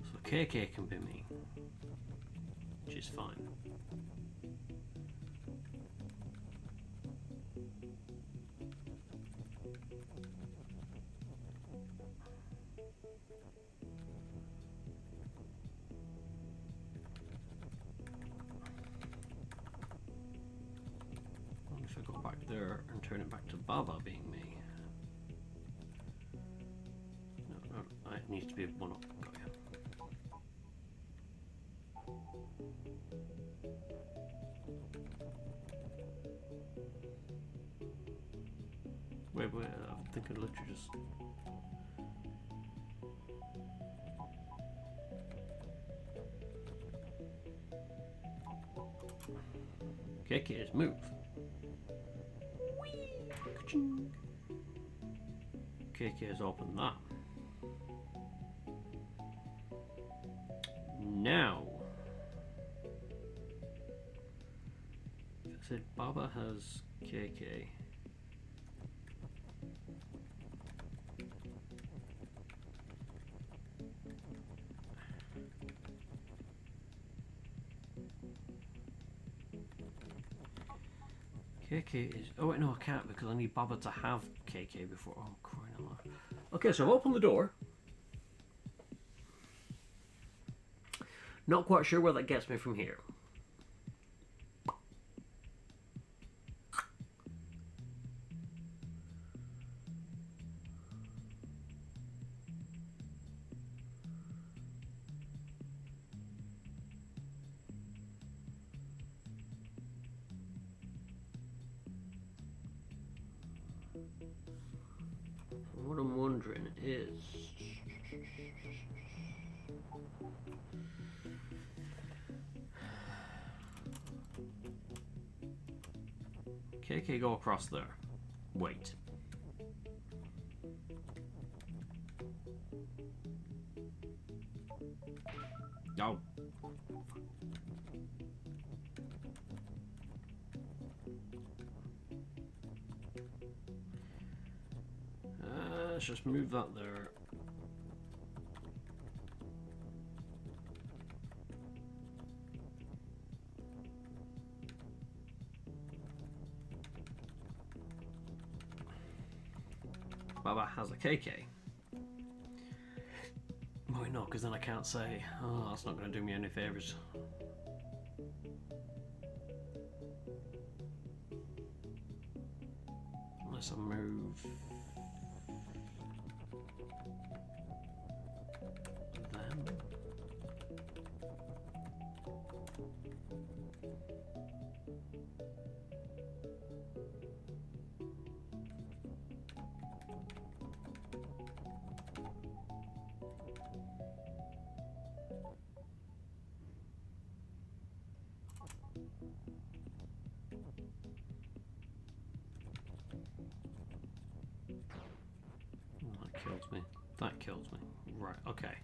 So KK can be me, which is fine. If I go back there and turn it back to Baba being me. No, it needs to be one up. Got ya. Wait, I think I literally just... KK is move. KK has opened that. Now, I said Baba has KK. KK is... Oh wait, no, I can't because I need Baba to have KK before... Oh, crying out loud. Okay, so I've opened the door. Not quite sure where that gets me from here. What I'm wondering is... KK go across there. Wait. Oh. Let's just move that there. Baba has a KK. Why not? Because then I can't say, oh, that's not going to do me any favours. Unless I move them. That kills me. That kills me. Right, okay.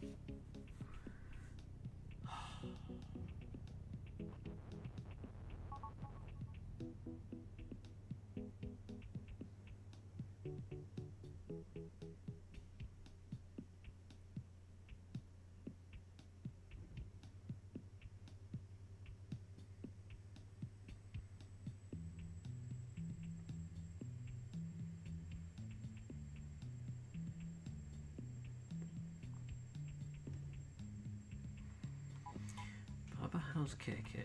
Baba has KK.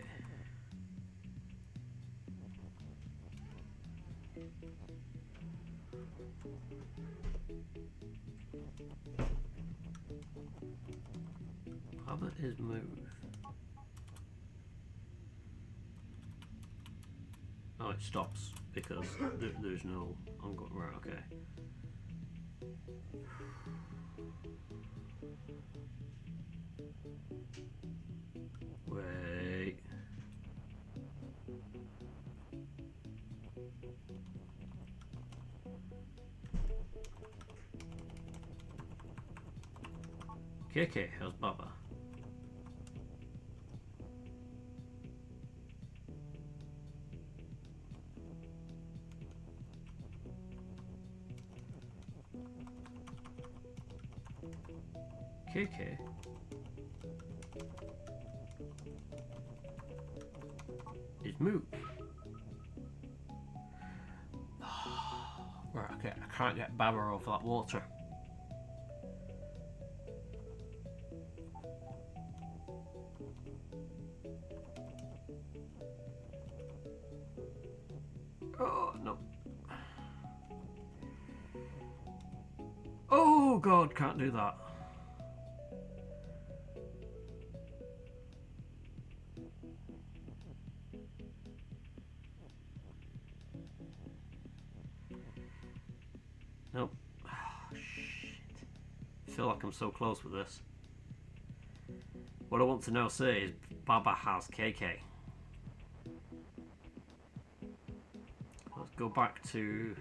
Baba is move. Oh, it stops because there's no ongoing. Right, okay. Wait. KK has Baba. KK is move. Right, okay, I can't get Baba over that water. Oh, no. Oh, God, can't do that. Nope. Oh, shit. I feel like I'm so close with this. What I want to now say is Baba has KK. go back to...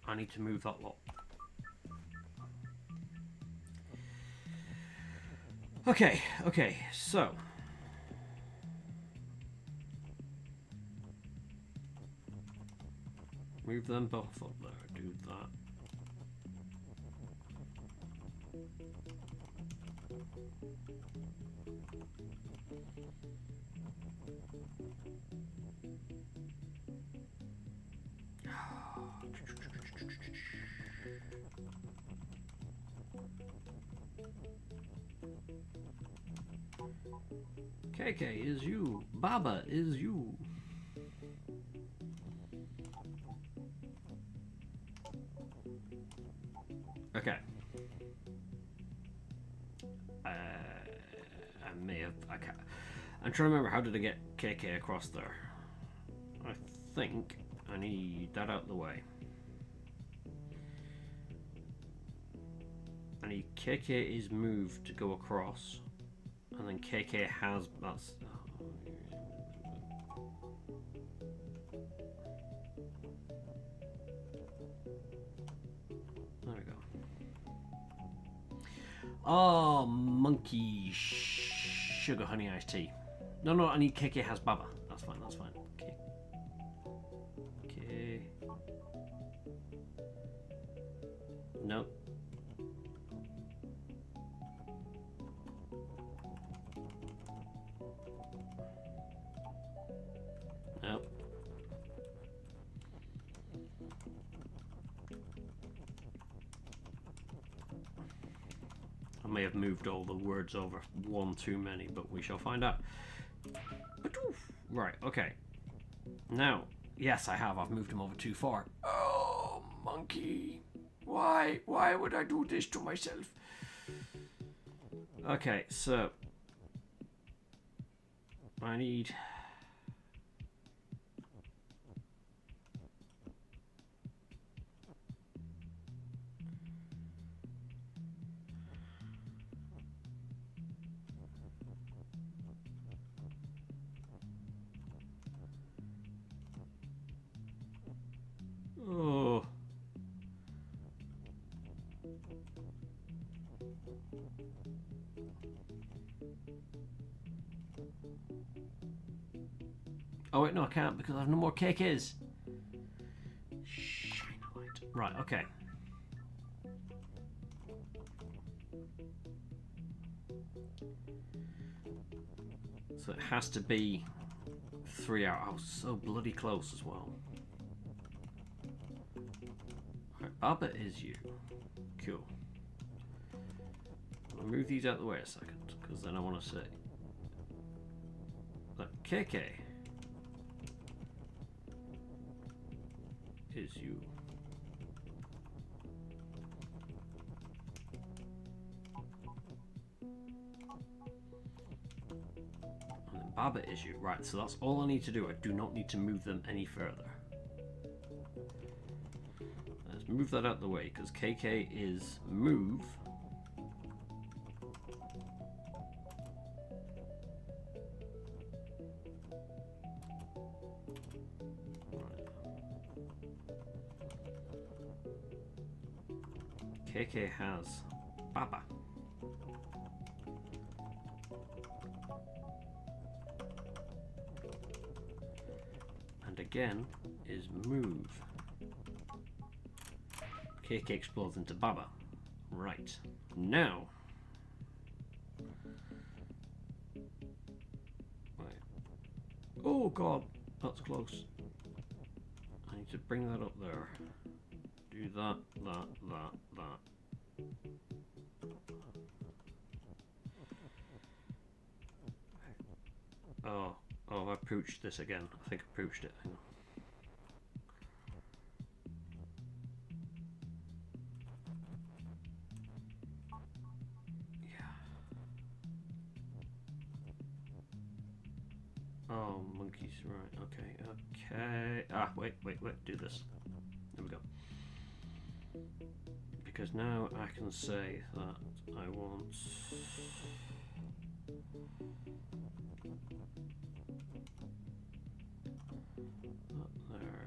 I need to move that lot. Okay, so... Move them both up there, do that. KK is you. Baba is you. Okay. I may have... I can't... I'm trying to remember, how did I get KK across there? I think I need that out of the way. I need KK is moved to go across. And then KK has... That's... There we go. Oh, monkey sugar honey iced tea. No, I need KK has Baba. That's fine. Okay. No. No. I may have moved all the words over one too many, but we shall find out. Right, okay. Now, yes, I have. I've moved him over too far. Oh, monkey. Why would I do this to myself? Okay, so... I need... Oh. Oh wait, no, I can't because I have no more KKs. Shine a light. Right, okay. So it has to be 3 hours. I was so bloody close as well. Right, Baba is you. Cool. I'll move these out of the way a second, because then I want to say that KK is you. And then Baba is you. Right, so that's all I need to do. I do not need to move them any further. Let's move that out of the way, because KK is move. KK has Baba. And again is move. KK explodes into Baba. Right. Now. Right. Oh god, that's close. I need to bring that up there. Do that. Oh, I pooched this again. I think I pooched it. Hang on. Yeah. Oh, monkeys, right, okay. Ah, wait, do this. There we go. because now I can say that I want that there.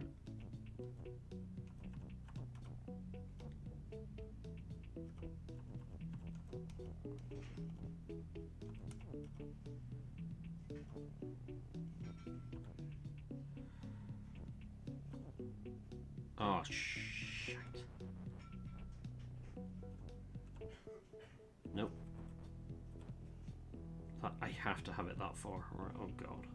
Oh, shit. Nope. I have to have it that far. Right, oh god.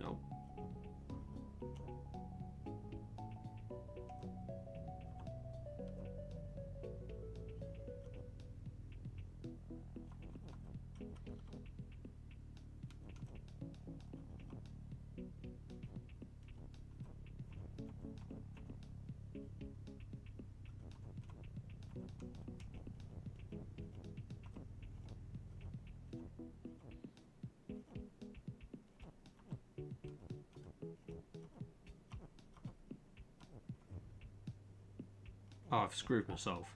Nope. Oh, I've screwed myself.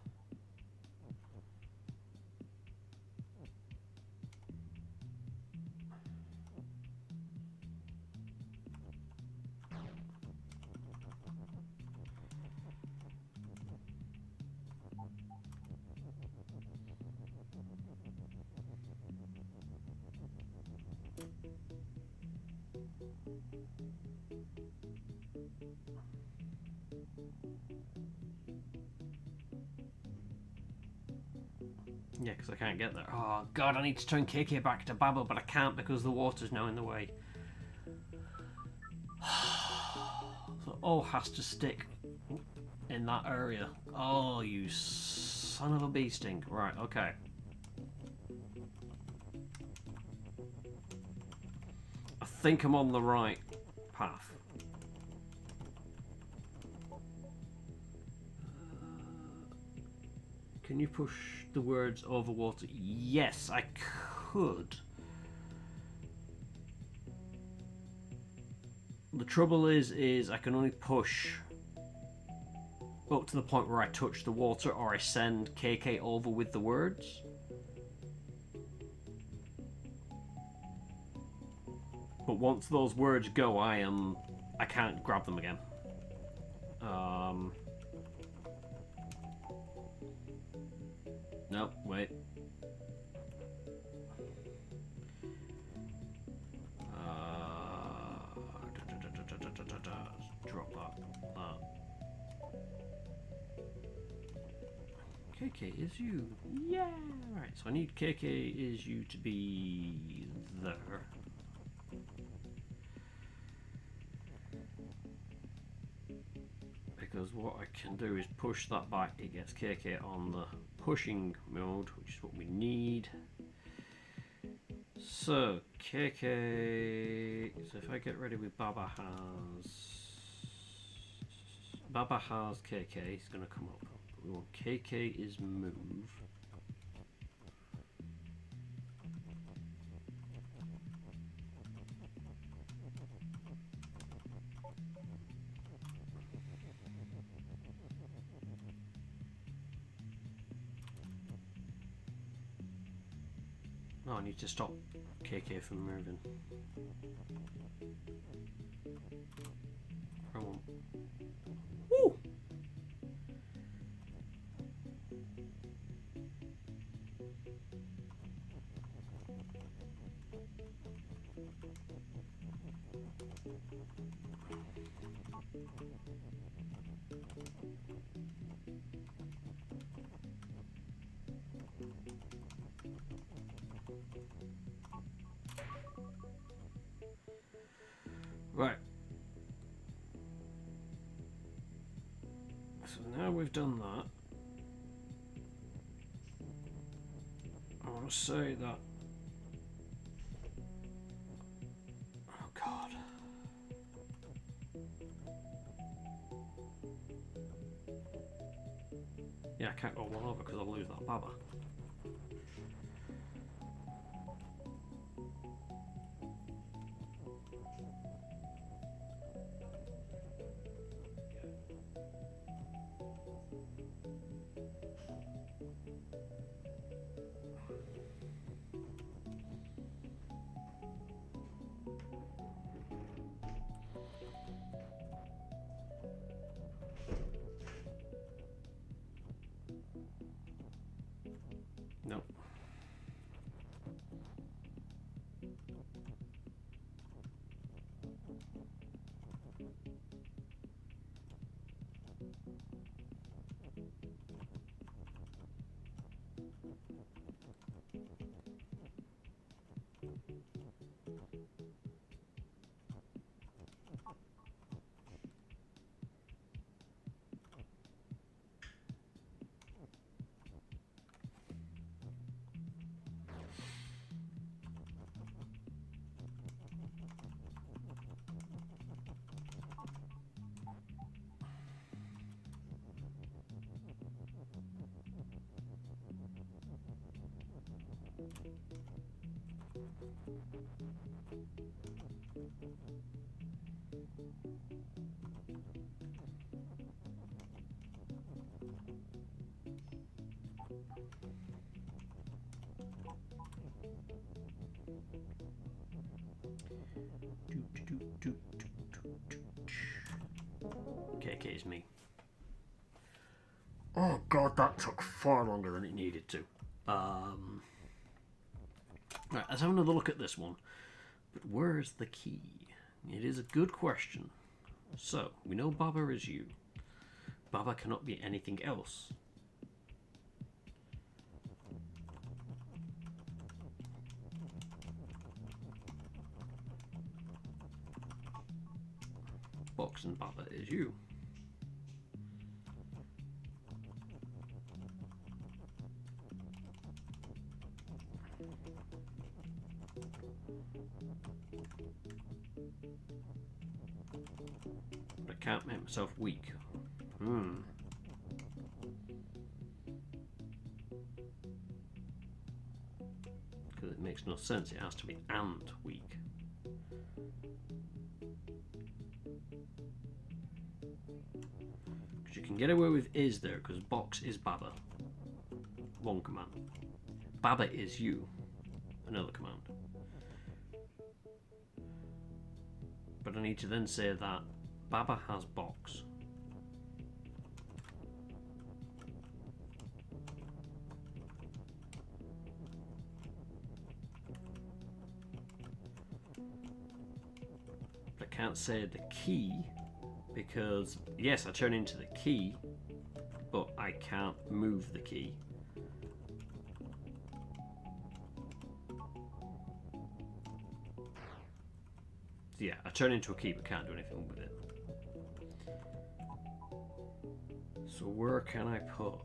Yeah, because I can't get there. Oh god, I need to turn KK back to Baba, but I can't because the water's now in the way. So all has to stick in that area. Oh, you son of a bee stink. Right, okay. I think I'm on the right path. Can you push the words over water? Yes, I could. The trouble is I can only push up to the point where I touch the water or I send KK over with the words. But once those words go, I can't grab them again. No, wait. Drop that. KK is you. Yeah! Right, so I need KK is you to be there. Because what I can do is push that back. It gets KK on the pushing mode, which is what we need. So KK. So if I get ready with Baba has KK. He's going to come up. We want KK is move. No, I need to stop KK from moving. Wrong one. Woo! Right. So now we've done that, I want to say that. Oh God. Yeah, I can't go one over because I'll lose that Baba. Nope. KK's me. Oh God, that took far longer than it needed to. Right, let's have another look at this one. But where's the key? It is a good question. So, we know Baba is you. Baba cannot be anything else. Box and Baba is you. But I can't make myself weak. Because it makes no sense. It has to be and weak. Because you can get away with is there, because box is Baba. One command. Baba is you. Another command. But I need to then say that Baba has box. But I can't say the key because, yes, I turn into the key, but I can't move the key. Yeah, I turn into a key but can't do anything with it. So where can I put?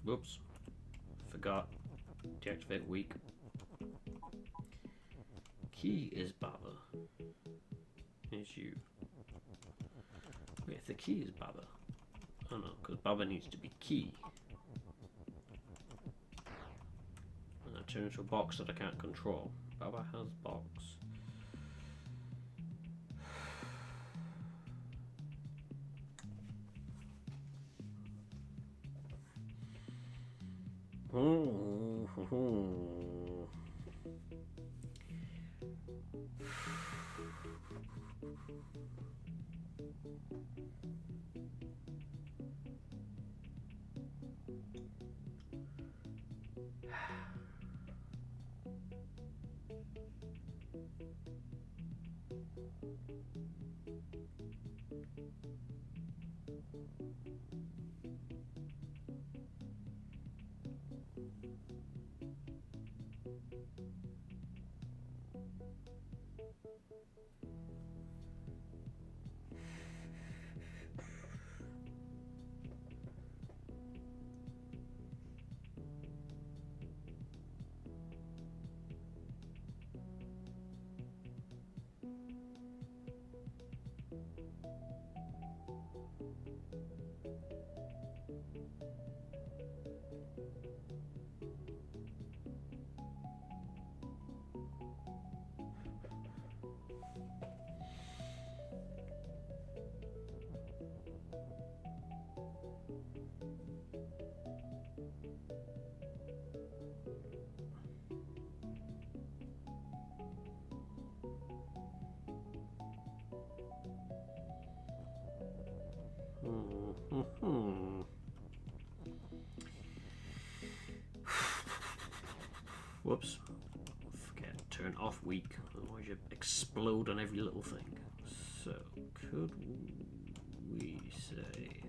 Whoops. Forgot. Deactivate weak. Key is Baba. Is you. Wait, if the key is Baba. Oh no, because Baba needs to be key. And I turn into a box that I can't control. Baba has box. Whoops. Forget to turn off weak, otherwise you explode on every little thing. So, could we say...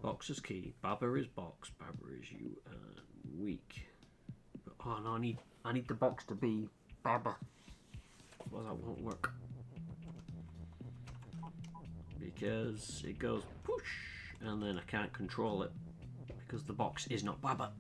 Box is key, Baba is box, Baba is you, and weak. Oh no, I need the box to be Baba. Well, that won't work. Because it goes push, and then I can't control it because the box is not Baba.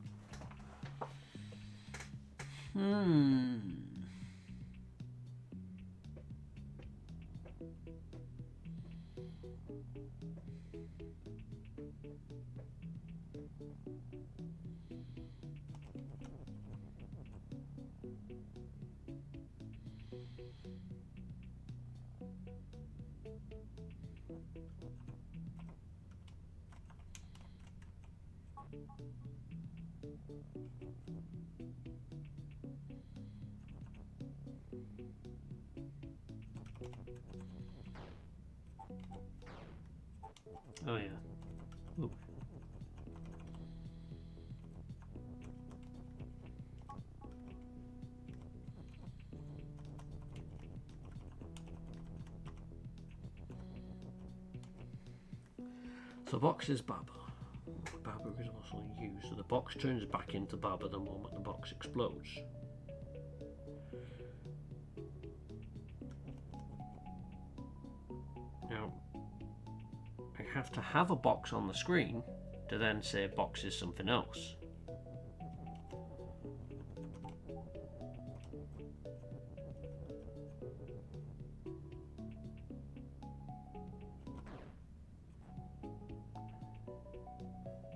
Oh yeah. Ooh. So box is Baba. Baba is also used, so the box turns back into Baba the moment the box explodes. Now, I have to have a box on the screen to then say box is something else.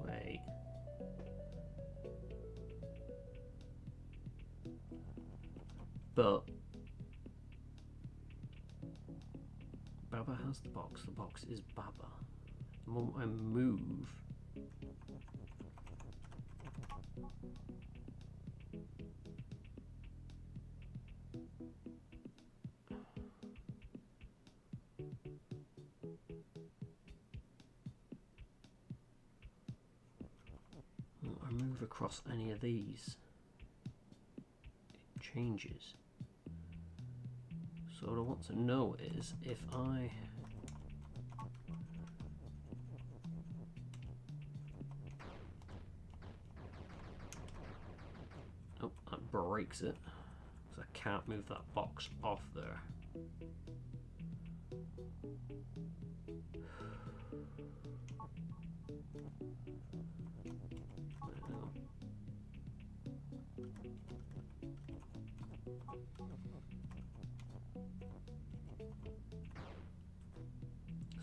Wait. But Baba has the box is Baba. The moment I move, across any of these, it changes. So what I want to know is if I that breaks it, so I can't move that box off there.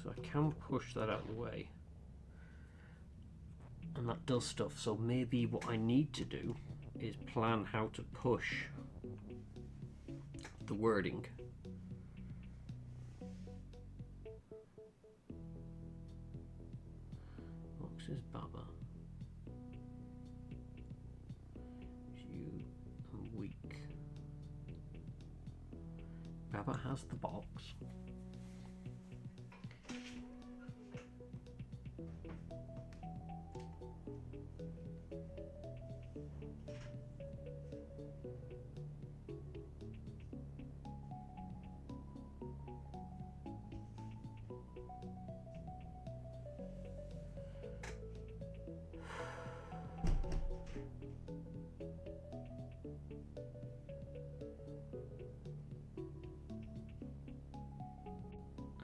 So I can push that out of the way, and that does stuff. So maybe what I need to do is plan how to push the wording. Box is Baba. You and weak. Baba has the box.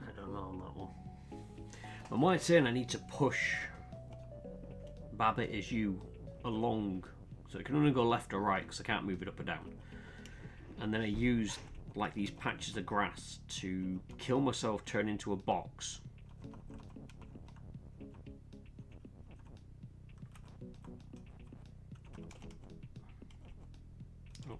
I don't know on that one. But my saying I need to push Baba Is You along, so it can only go left or right because I can't move it up or down. And then I use like these patches of grass to kill myself, turn into a box. Oh.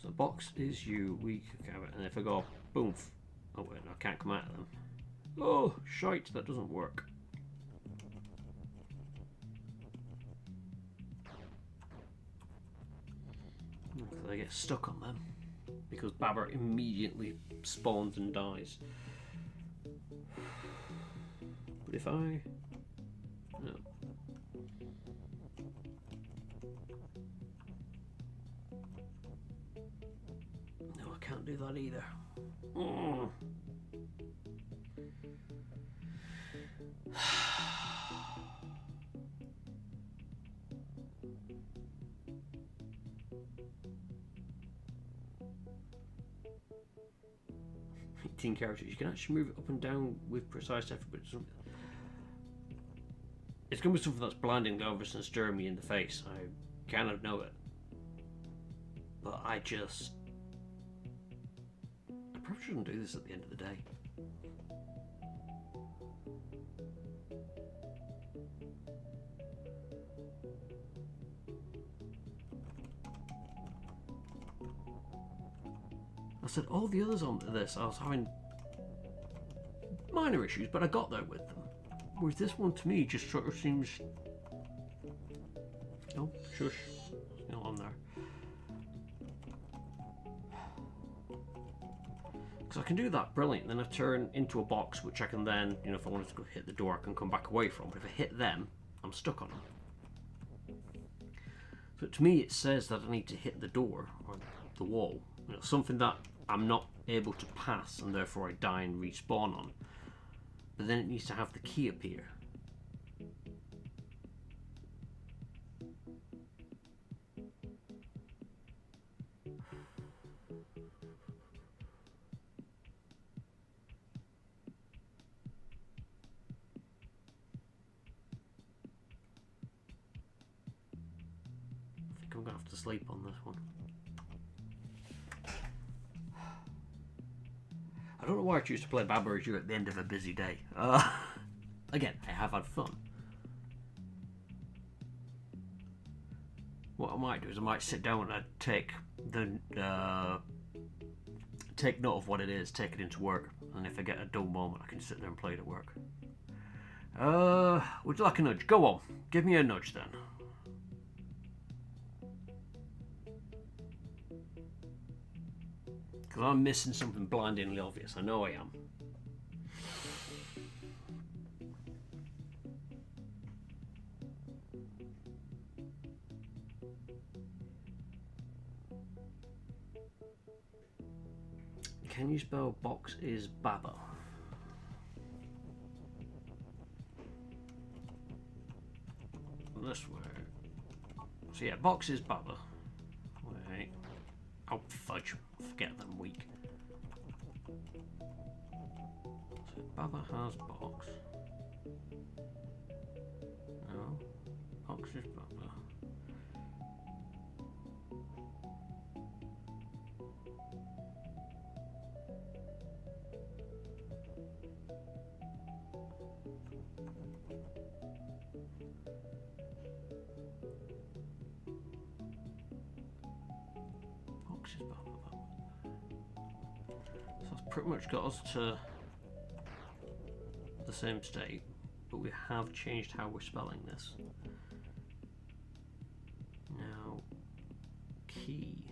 So the box is you, weak, and if I go boom, oh wait, no, I can't come out of them. Oh, shite, that doesn't work. Because I get stuck on them. Because Baba immediately spawns and dies. But if I... No. No, I can't do that either. Mm. Characters, you can actually move it up and down with precise effort, but it's going to be something that's blindingly obvious and staring me in the face. I kind of know it, but I probably shouldn't do this at the end of the day. I said all the others on this, I was having minor issues, but I got there with them. Whereas this one to me just sort of seems... Oh, shush. Still on there. Because I can do that, brilliant. Then I turn into a box, which I can then, if I wanted to go hit the door, I can come back away from. But if I hit them, I'm stuck on them. So to me, it says that I need to hit the door, or the wall. Something that I'm not able to pass and therefore I die and respawn on. But then it needs to have the key appear. I think I'm going to have to sleep on this one. I don't know why I choose to play Baba Is You at the end of a busy day. Again, I have had fun. What I might do is I might sit down and take note of what it is, take it into work, and if I get a dull moment, I can sit there and play it at work. Would you like a nudge? Go on, give me a nudge then. Because I'm missing something blindingly obvious. I know I am. Can you spell box is Baba? This way. So yeah, box is Baba. Wait. Oh, fudge. Forget that I'm weak. So Baba has box. No. Box is Baba. Box is Baba. So that's pretty much got us to the same state, but we have changed how we're spelling this. Now, key.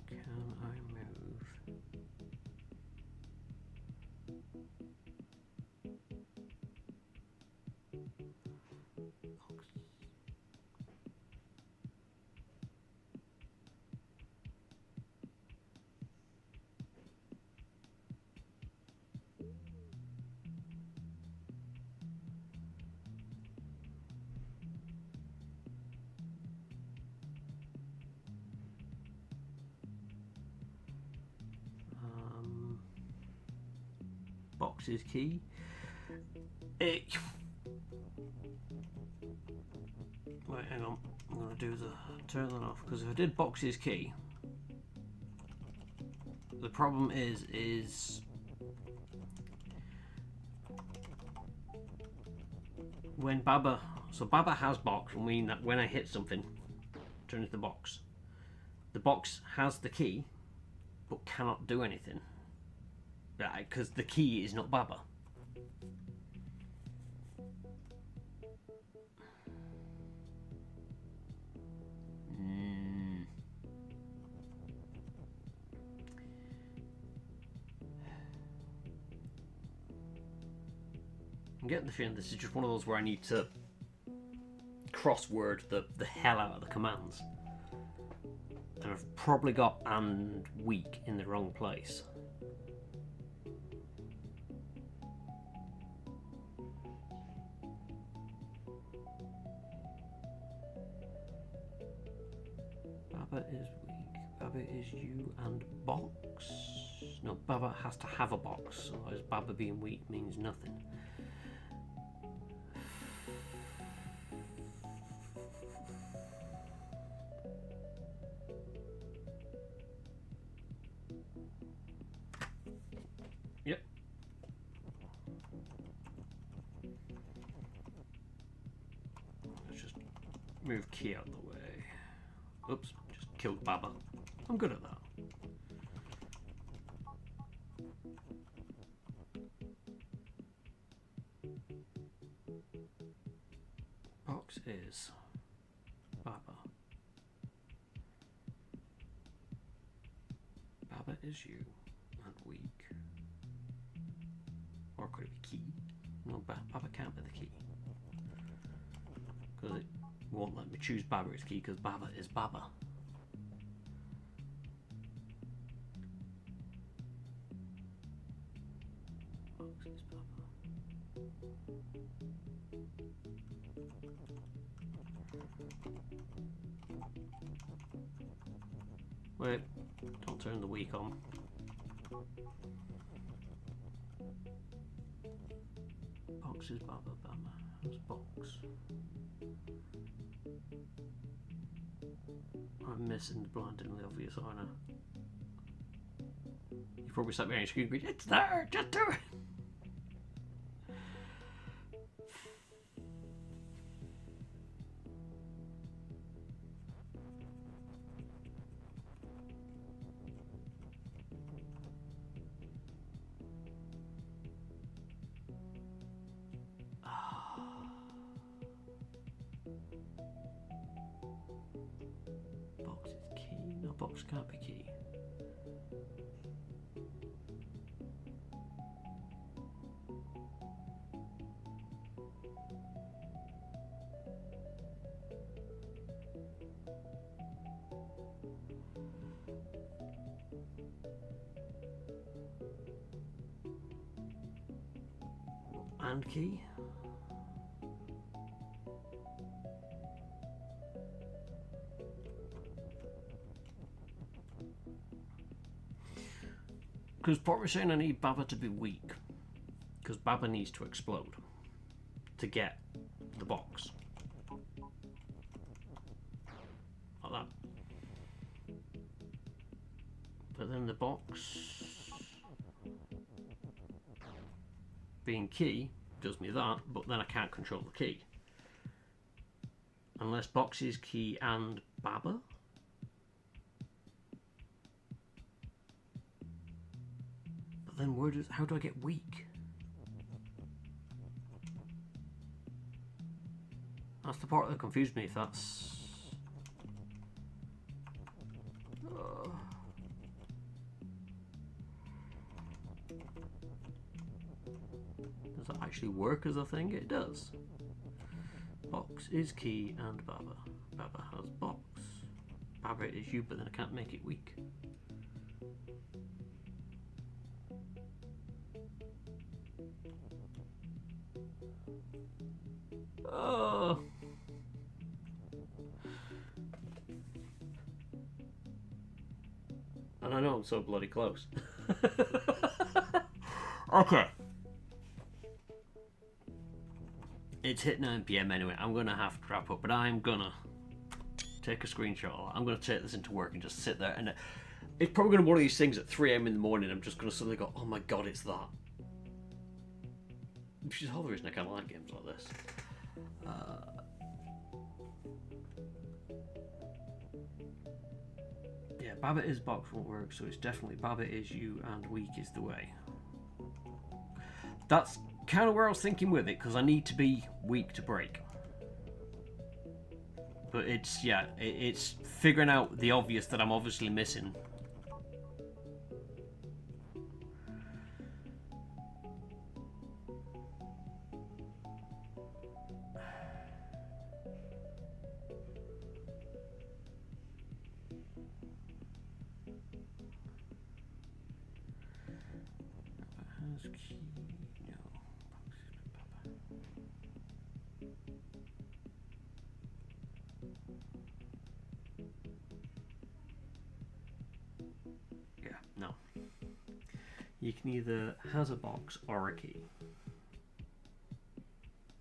Can I move? Box is key. Wait, hang on. I'm going to do the turn that off, because if I did box is key, the problem is when Baba, so Baba has box, and when I hit something, turns the box. The box has the key, but cannot do anything. Because the key is not Baba. I'm getting the feeling this is just one of those where I need to crossword the hell out of the commands. And I've probably got and weak in the wrong place. Baba is weak. Baba is you and box. No, Baba has to have a box, otherwise Baba being weak means nothing. Yep. Let's just move key out of the way. Oops, just killed Baba. I'm good at that. Box is Baba. Baba is you and weak. Or could it be key? No, Baba can't be the key. Because it won't let me choose Baba as key, because Baba is Baba. Box is Baba. Wait, don't turn the weak on. Box is Baba, Baba. That's box. I'm missing the blindingly obvious, aren't I? You probably sat behind your screen going, it's there, just do it! Box is key. No, box can't be key. And key. Because what we're saying, I need Baba to be weak. Because Baba needs to explode to get the box. Like that. But then the box being key does me that, but then I can't control the key. Unless box is key and Baba? But then how do I get weak? That's the part that confused me, if that's... Does that actually work as a thing? It does. Box is key and Baba. Baba has box. Baba is you, but then I can't make it weak. Oh. And I know I'm so bloody close. Okay. It's hit 9 PM anyway. I'm gonna have to wrap up, but I'm gonna take a screenshot. I'm gonna take this into work and just sit there, and it's probably gonna be one of these things at 3 AM in the morning. I'm just gonna suddenly go, oh my god, it's that. Which is the whole reason I kind of like games like this. Yeah, Baba is box won't work, so it's definitely Baba is you and weak is the way. That's kind of where I was thinking with it, because I need to be weak to break. But it's, yeah, it's figuring out the obvious that I'm obviously missing. Yeah, no. You can either has a box or a key.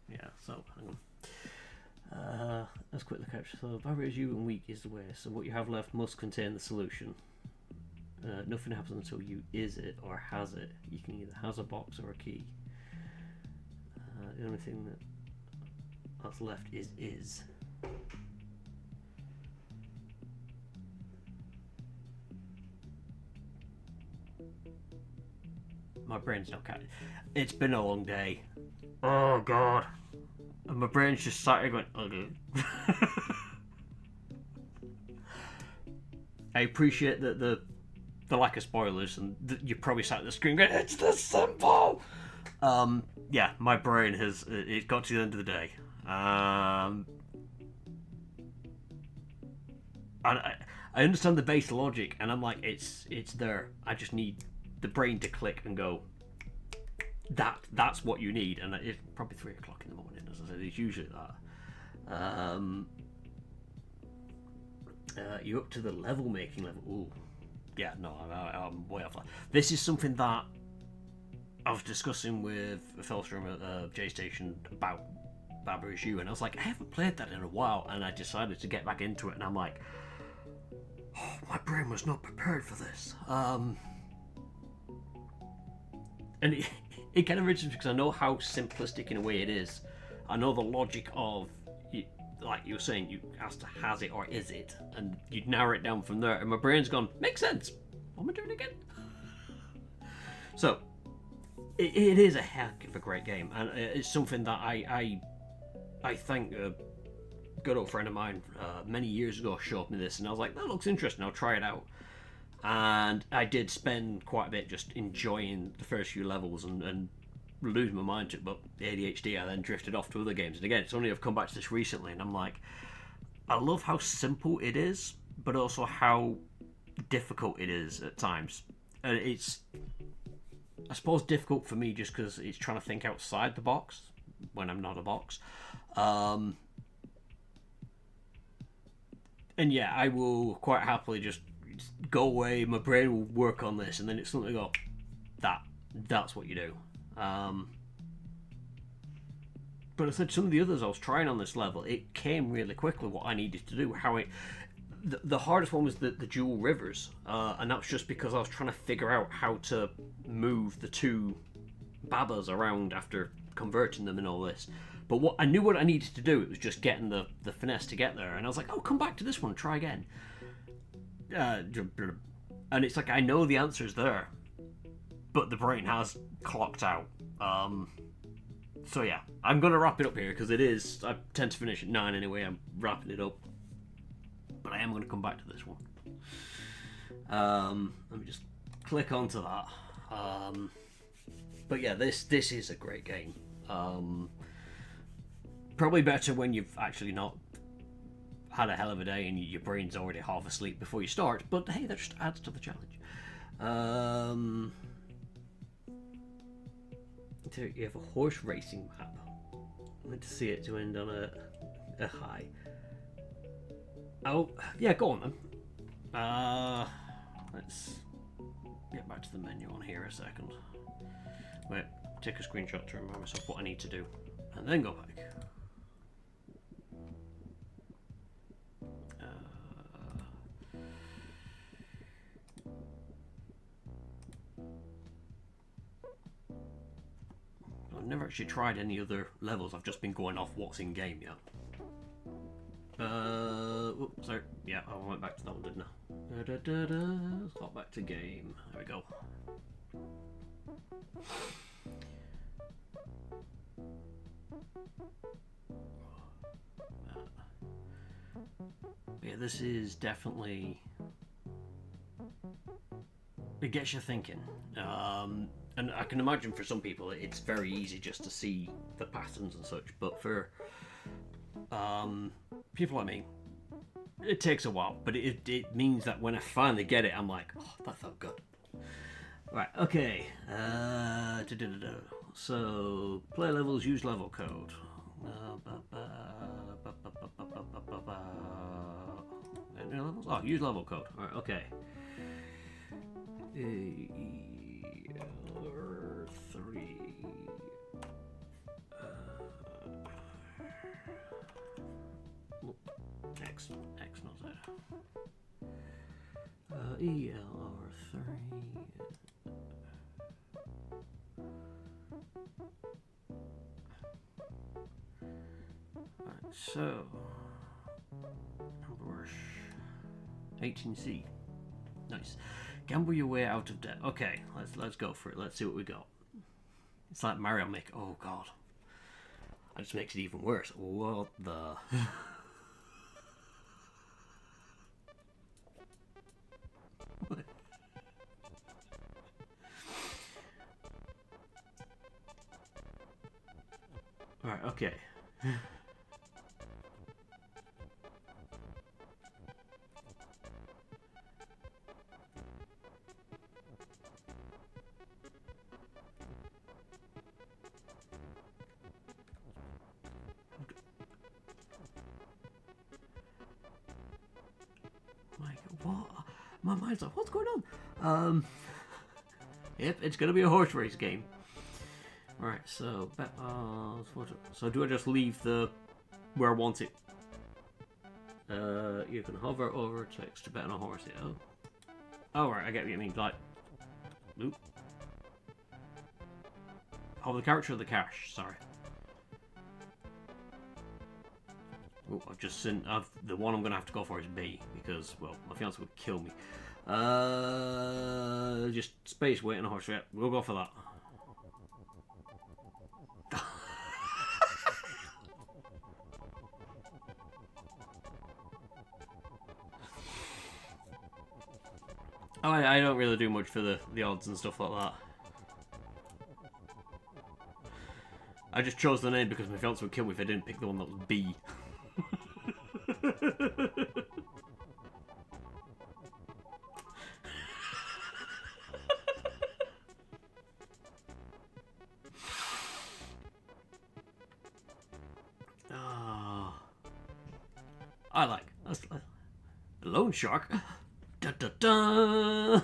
Yeah, so hang on. Let's quickly catch. So Baba is you and weak is the way. So what you have left must contain the solution. Nothing happens until you is it or has it. You can either has a box or a key. The only thing that's left is. My brain's not catching. It's been a long day. Oh god. And my brain's just sat here going, okay. I appreciate that the lack of spoilers, and you probably sat at the screen going, it's this simple! Yeah, my brain it's got to the end of the day. And I understand the base logic, and I'm like, it's there. I just need the brain to click and go, that's what you need. And it's probably 3 o'clock in the morning, as I said, it's usually that. You're up to the level making level. Ooh. Yeah, no, I'm way off that. This is something that I was discussing with Felstrom at J Station about Baba Is You, and I was like, I haven't played that in a while, and I decided to get back into it, and I'm like, oh, my brain was not prepared for this. And it kind of reaches because I know how simplistic in a way it is. I know the logic of, like you were saying, you asked has it or is it, and you'd narrow it down from there, and my brain's gone, makes sense. What am I doing again? So, it is a heck of a great game, and it's something that I think a good old friend of mine many years ago showed me this, and I was like, that looks interesting, I'll try it out. And I did spend quite a bit just enjoying the first few levels and losing my mind to it, but ADHD, I then drifted off to other games. And again, it's only I've come back to this recently, and I'm like, I love how simple it is, but also how difficult it is at times. And it's, I suppose, difficult for me just because it's trying to think outside the box when I'm not a box. And yeah, I will quite happily just go away, my brain will work on this, and then it's something to go, that's what you do. But I said some of the others I was trying on this level, it came really quickly what I needed to do. The hardest one was the dual rivers, and that's just because I was trying to figure out how to move the two Babas around after converting them and all this. But what I knew what I needed to do, it was just getting the finesse to get there. And I was like, oh, come back to this one, try again. And it's like I know the answer's there, but the brain has clocked out. So yeah, I'm gonna wrap it up here because it is. I tend to finish at 9 anyway. I'm wrapping it up, but I am gonna come back to this one. Let me just click onto that. But yeah, this is a great game. Probably better when you've actually not had a hell of a day and your brain's already half asleep before you start. But hey, that just adds to the challenge. You have a horse racing map. I meant to see it to end on a high. Oh, yeah, go on then. Let's get back to the menu on here a second. Wait, take a screenshot to remind myself what I need to do, and then go back. I've never actually tried any other levels. I've just been going off what's in game yet. Oops, sorry. Yeah, I went back to that one, didn't I? Let's hop back to game. There we go. Yeah, this is definitely... It gets you thinking. And I can imagine for some people it's very easy just to see the patterns and such, but for people like me, it takes a while, but it means that when I finally get it, I'm like, oh, that felt good. Right, okay. So, play levels, use level code. Any levels? Oh, use level code. Alright, okay. R3. X, not Z. ELR3. Right, so number 18C. Nice. Gamble your way out of debt. Okay, let's go for it. Let's see what we got. It's like Mario Maker. Oh god, that just makes it even worse. What the? All right. Okay. What? My mind's like, what's going on? Yep, it's gonna be a horse race game. Alright, so so do I just leave the where I want it? You can hover over text to bet on a horse, yeah. Oh right, I get what you mean, like oop. Oh, the character of the cash, sorry. Oh, I've just seen. The one I'm gonna have to go for is B because, well, my fiance would kill me. Just space waiting a horse. Yeah, we'll go for that. I don't really do much for the odds and stuff like that. I just chose the name because my fiance would kill me if I didn't pick the one that was B. I like that's the loan shark. Da da da.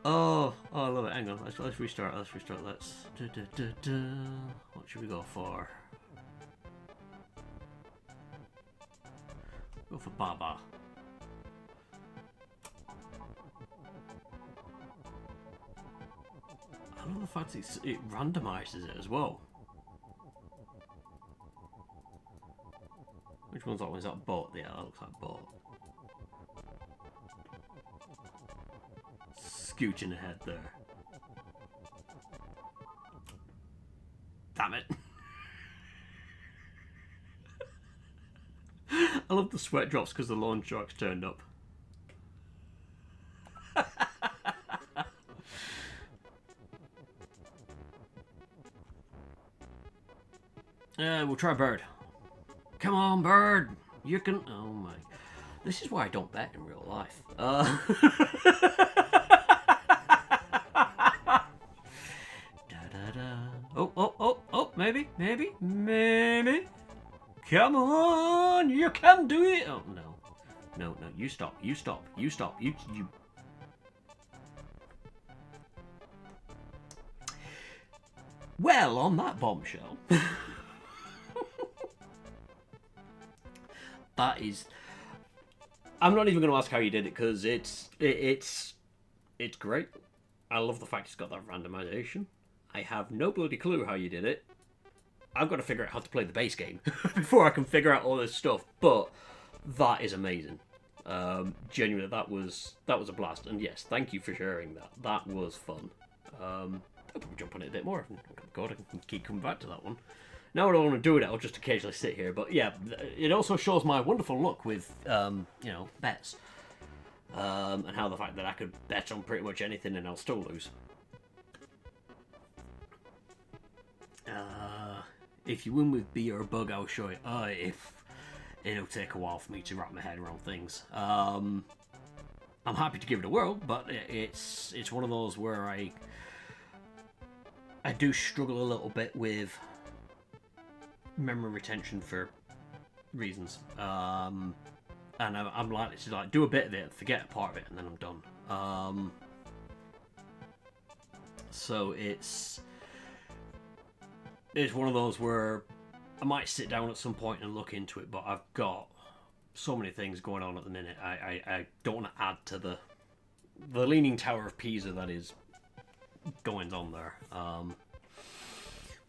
Oh, I love it. Hang on, let's restart. Let's restart. Let's. Da, da, da, da. What should we go for? Go for Baba. I love the fact it randomizes it as well. Which one's that one? Is that bot? Yeah, that looks like bot. Scooching ahead there. Damn it. I love the sweat drops because the lawn shark's turned up. We'll try bird. Come on, bird. You can. Oh my. This is why I don't bet in real life. Oh, maybe. Come on, you can do it. Oh no, you stop. You. Well, on that bombshell. That is. I'm not even going to ask how you did it because it's great. I love the fact it's got that randomization. I have no bloody clue how you did it. I've got to figure out how to play the base game before I can figure out all this stuff. But that is amazing. Genuinely, that was a blast. And yes, thank you for sharing that. That was fun. I'll probably jump on it a bit more. God, I can keep coming back to that one. Now I don't want to do it. I'll just occasionally sit here. But yeah, it also shows my wonderful luck with bets. And how the fact that I could bet on pretty much anything and I'll still lose. If you win with bee or bug, I'll show you. If it'll take a while for me to wrap my head around things. I'm happy to give it a whirl, but it's one of those where I do struggle a little bit with memory retention for reasons. And I'm likely to do a bit of it, forget a part of it, and then I'm done. So it's one of those where I might sit down at some point and look into it, but I've got so many things going on at the minute. I don't want to add to the Leaning Tower of Pisa that is goings on there.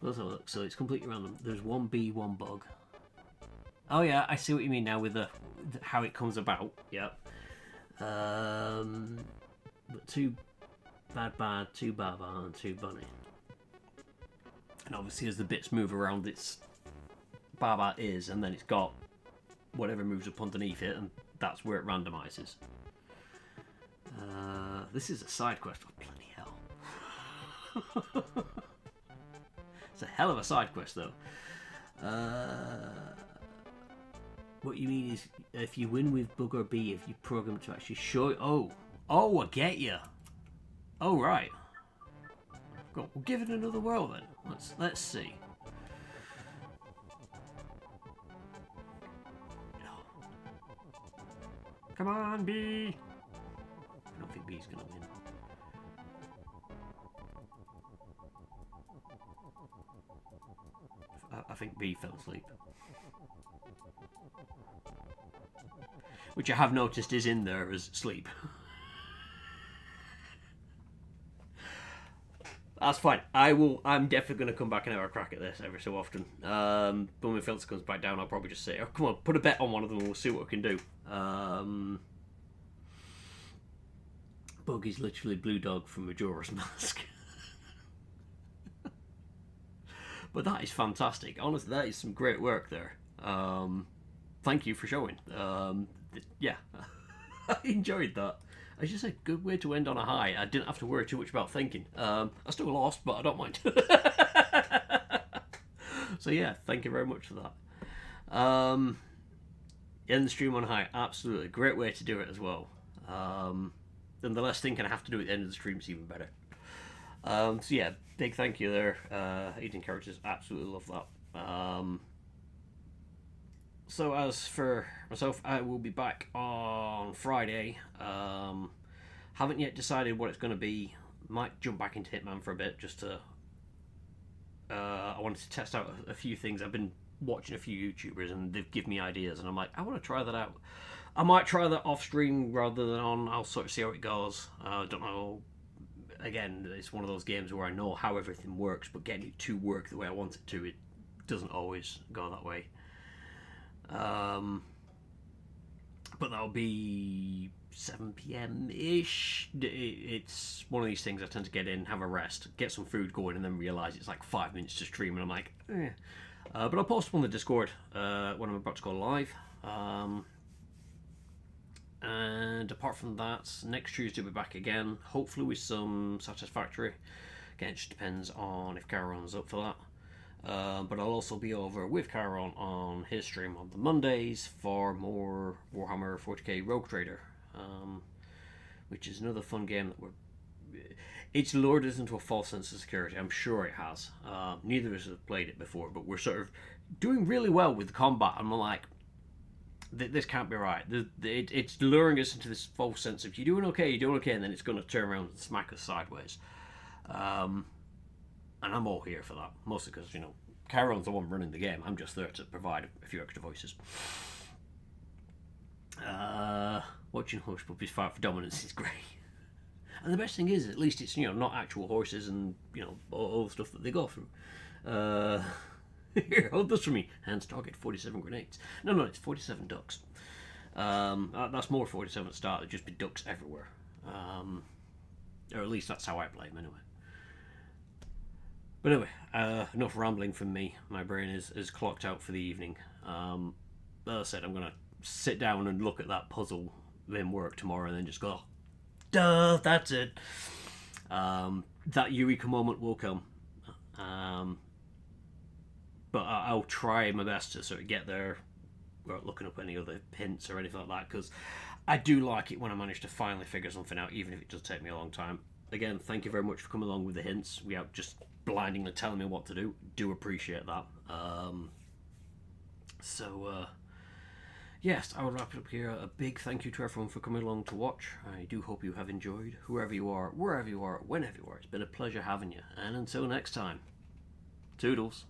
Let's have a look. So it's completely random. There's one bee, one bug. Oh yeah, I see what you mean now with how it comes about. Yep. But two bad, two baba, and two bunny. And obviously as the bits move around, its baba is, and then it's got whatever moves up underneath it, and that's where it randomizes. This is a side quest. Oh, bloody hell. It's a hell of a side quest, though. What you mean is, if you win with bug or bee, if you program to actually show... Oh, I get you. Oh, right. We'll give it another whirl, then. Let's see. Come on, bee. I don't think bee's gonna win. I think bee fell asleep. Which I have noticed is in there as sleep. That's fine. I'm definitely going to come back and have a crack at this every so often. But when my filter comes back down, I'll probably just say, oh, come on, put a bet on one of them and we'll see what we can do. Bug is literally Blue Dog from Majora's Mask. But that is fantastic. Honestly, that is some great work there. Thank you for showing. Yeah, I enjoyed that. It's just a good way to end on a high. I didn't have to worry too much about thinking. I still lost, but I don't mind. So yeah, thank you very much for that. End the stream on high. Absolutely. Great way to do it as well. And the less thinking I have to do at the end of the stream is even better. So yeah, big thank you there. Eating characters, absolutely love that. So as for myself, I will be back on Friday. Haven't yet decided what it's going to be. Might jump back into Hitman for a bit just to... I wanted to test out a few things. I've been watching a few YouTubers and they've given me ideas and I'm like, I want to try that out. I might try that off stream rather than on. I'll sort of see how it goes. I don't know again, it's one of those games where I know how everything works, but getting it to work the way I want it to, it doesn't always go that way. But that'll be 7 p.m. ish. It's one of these things I tend to get in, have a rest, get some food going, and then realise it's like 5 minutes to stream, and I'm like, eh. But I'll post up on the Discord when I'm about to go live. And apart from that, next Tuesday we'll be back again, hopefully with some Satisfactory. Again, it just depends on if Chiron's up for that. But I'll also be over with Chiron on his stream on the Mondays for more Warhammer 40k Rogue Trader, which is another fun game that it's lured us into a false sense of security. I'm sure it has. Neither of us have played it before, but we're sort of doing really well with the combat, and we're like, this can't be right. It's luring us into this false sense of you're doing okay, and then it's going to turn around and smack us sideways. And I'm all here for that, mostly because, Chiron's the one running the game. I'm just there to provide a few extra voices. Watching horse puppies fight for dominance is great. And the best thing is, at least it's, not actual horses and, all the stuff that they go through. Here, hold this for me. Hands target 47 grenades. No, it's 47 ducks. That's more 47 at the start. There'd just be ducks everywhere. Or at least that's how I play them anyway. But anyway, enough rambling from me. My brain is clocked out for the evening. As I said, I'm going to sit down and look at that puzzle then work tomorrow and then just go, duh, that's it. That Eureka moment will come. But I'll try my best to sort of get there without looking up any other hints or anything like that, because I do like it when I manage to finally figure something out, even if it does take me a long time. Again, thank you very much for coming along with the hints without just blindingly telling me what to do. Do appreciate that. Yes, I will wrap it up here. A big thank you to everyone for coming along to watch. I do hope you have enjoyed. Whoever you are, wherever you are, whenever you are, it's been a pleasure having you. And until next time, toodles.